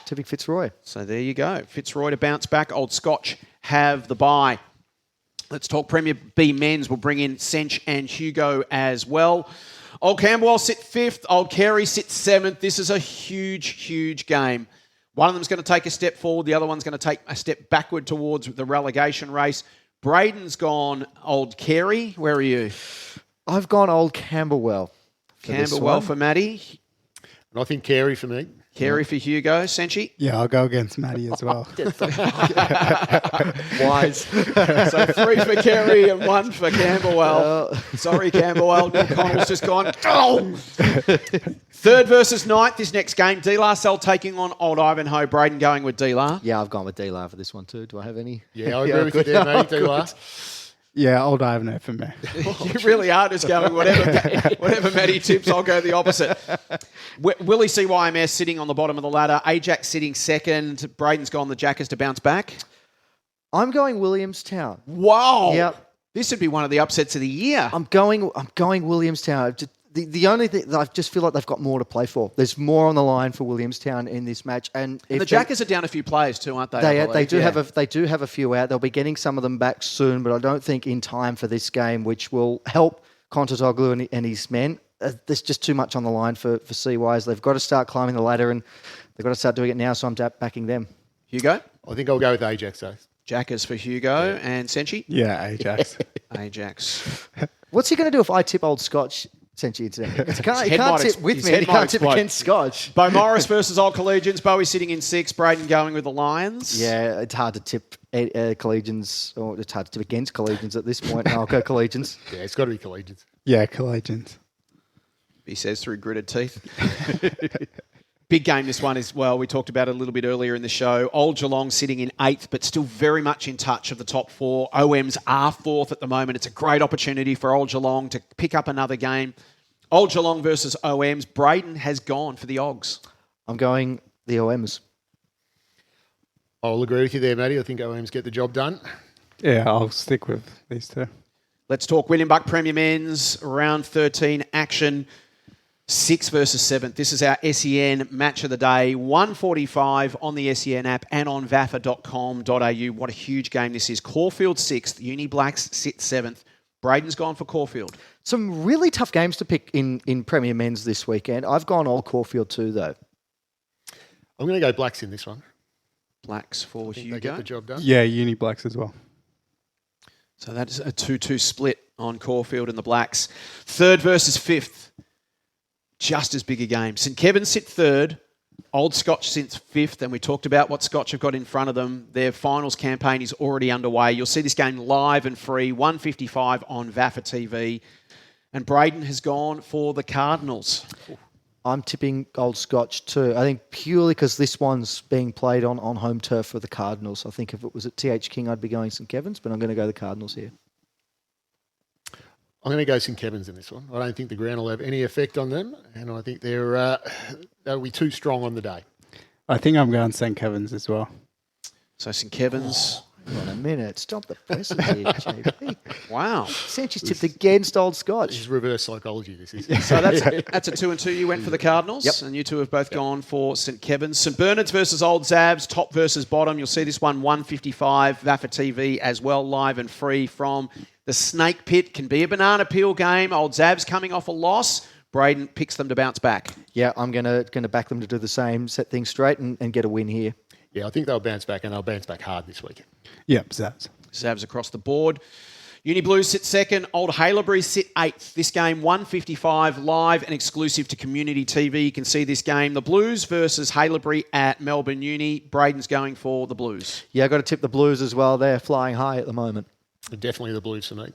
to Vic Fitzroy. So there you go. Fitzroy to bounce back. Old Scotch have the bye. Let's talk Premier B men's. We'll bring in Cench and Hugo as well. Old Camberwell sit 5th. Old Carey sit 7th. This is a huge, huge game. One of them's going to take a step forward. The other one's going to take a step backward towards the relegation race. Braden's gone Old Carey. Where are you? I've gone Old Camberwell. Camberwell for Matty. And I think Carey for me. Carey for Hugo. Senchi? Yeah, I'll go against Matty as well. Wise. So 3 for Carey and 1 for Camberwell. Sorry, Camberwell. Neil Connell's just gone. Oh! 3rd versus 9th, this next game. DYLAN taking on Old Ivanhoe. Braden going with DYLAN. Yeah, I've gone with DYLAN for this one too. Do I have any? Yeah, I agree with you there, Matty. DYLAN. Yeah, Old Ivanhoe for me. You really are just going whatever Matty tips, I'll go the opposite. Willie CYMS sitting on the bottom of the ladder. Ajax sitting 2nd. Braden's gone the Jackers to bounce back. I'm going Williamstown. Wow. Yep. This would be one of the upsets of the year. I'm going Williamstown. The only thing that I just feel like they've got more to play for. There's more on the line for Williamstown in this match, and the Jackers are down a few players too, aren't they? They do have a few out. They'll be getting some of them back soon, but I don't think in time for this game, which will help Contatoglu and his men. There's just too much on the line for CYs. They've got to start climbing the ladder, and they've got to start doing it now. So I'm backing them. Hugo? I think I'll go with Ajax though. Jackers for Hugo and Senchi? Yeah, Ajax. Ajax. What's he going to do if I tip Old Scotch? He can't tip with me. He can't tip against Scotch. Bo Morris versus Old Collegians. Bowie sitting in 6th. Braden going with the Lions. Yeah, it's hard to tip Collegians, or it's hard to tip against Collegians at this point. I'll go Collegians. Yeah, it's got to be Collegians. Yeah, Collegians. He says through gritted teeth. Big game this one as well. We talked about it a little bit earlier in the show. Old Geelong sitting in 8th, but still very much in touch of the top 4. OMs are 4th at the moment. It's a great opportunity for Old Geelong to pick up another game. Old Geelong versus OMs. Braden has gone for the Ogs. I'm going the OMs. I'll agree with you there, Matty. I think OMs get the job done. Yeah, I'll stick with these two. Let's talk William Buck Premier Men's round 13 action. 6th versus 7th. This is our SEN match of the day. 1:45 on the SEN app and on vafa.com.au. What a huge game this is. Caulfield 6th. Uni Blacks sit 7th. Braden's gone for Caulfield. Some really tough games to pick in Premier Men's this weekend. I've gone Old Caulfield too, though. I'm going to go Blacks in this one. Blacks for Hugo. They get the job done. Yeah, Uni Blacks as well. So that's a 2-2 split on Caulfield and the Blacks. 3rd versus 5th. Just as big a game. St Kevin's sit 3rd. Old Scotch sits 5th, and we talked about what Scotch have got in front of them. Their finals campaign is already underway. You'll see this game live and free, 1:55 on VAFA TV. And Braden has gone for the Cardinals. I'm tipping Old Scotch too. I think purely because this one's being played on home turf for the Cardinals. I think if it was at TH King, I'd be going St Kevin's, but I'm going to go the Cardinals here. I'm going to go St Kevin's in this one. I don't think the ground will have any effect on them, and I think they'll be too strong on the day. I think I'm going St Kevin's as well. So St Kevin's. Hang on a minute. Stop the presses here, JB. Wow. Century's tipped against Old Scotch. This is reverse psychology, this is. So that's a 2 and 2. You went for the Cardinals, yep. And you two have both gone for St Kevin's. St Bernard's versus Old Xavs, top versus bottom. You'll see this one 1:55, VAFA TV as well, live and free from the Snake Pit. Can be a banana peel game. Old Xavs coming off a loss. Braden picks them to bounce back. Yeah, I'm going to back them to do the same, set things straight and get a win here. Yeah, I think they'll bounce back, and they'll bounce back hard this week. Yep, Xavs. Xavs across the board. Uni Blues sit 2nd. Old Haileybury sit 8th. This game 1:55 live and exclusive to Community TV. You can see this game. The Blues versus Haileybury at Melbourne Uni. Braden's going for the Blues. Yeah, I've got to tip the Blues as well. They're flying high at the moment. Definitely the Blues for me.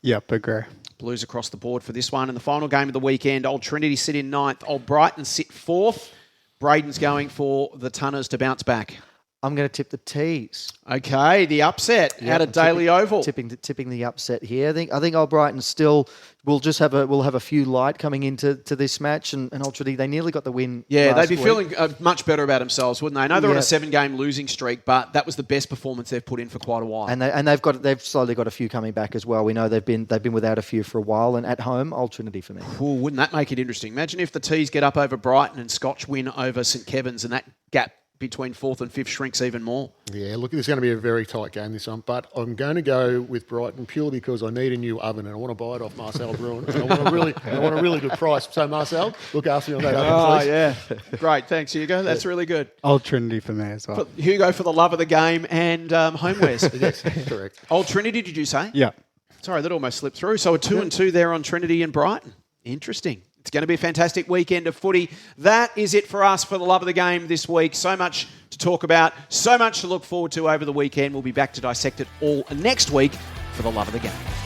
Yep, agree. Blues across the board for this one. And the final game of the weekend, Old Trinity sit in 9th. Old Brighton sit 4th. Braden's going for the Tunners to bounce back. I'm going to tip the Tees. Okay, the upset out of Daily Oval. Tipping the upset here. I think Old Brighton still will have a few light coming into this match, and Old Trinity, they nearly got the win. Yeah, last they'd be week. feeling much better about themselves, wouldn't they? I know they're on a 7-game losing streak, but that was the best performance they've put in for quite a while. And they've slowly got a few coming back as well. We know they've been without a few for a while, and at home, Old Trinity for me. Ooh, wouldn't that make it interesting? Imagine if the Tees get up over Brighton and Scotch win over St Kevin's, and that gap between 4th and 5th shrinks even more. Yeah, look, this is going to be a very tight game this one, but I'm going to go with Brighton purely because I need a new oven and I want to buy it off Marcel Bruin. And I want a really good price. So, Marcel, look after me on that oven, please. Yeah. Great. Thanks, Hugo. That's really good. Old Trinity for me as well. Hugo for the love of the game and homewares. Yes, correct. Old Trinity, did you say? Yeah. Sorry, that almost slipped through. So a 2-2 there on Trinity and Brighton. Interesting. It's going to be a fantastic weekend of footy. That is it for us for the love of the game this week. So much to talk about, so much to look forward to over the weekend. We'll be back to dissect it all next week for the love of the game.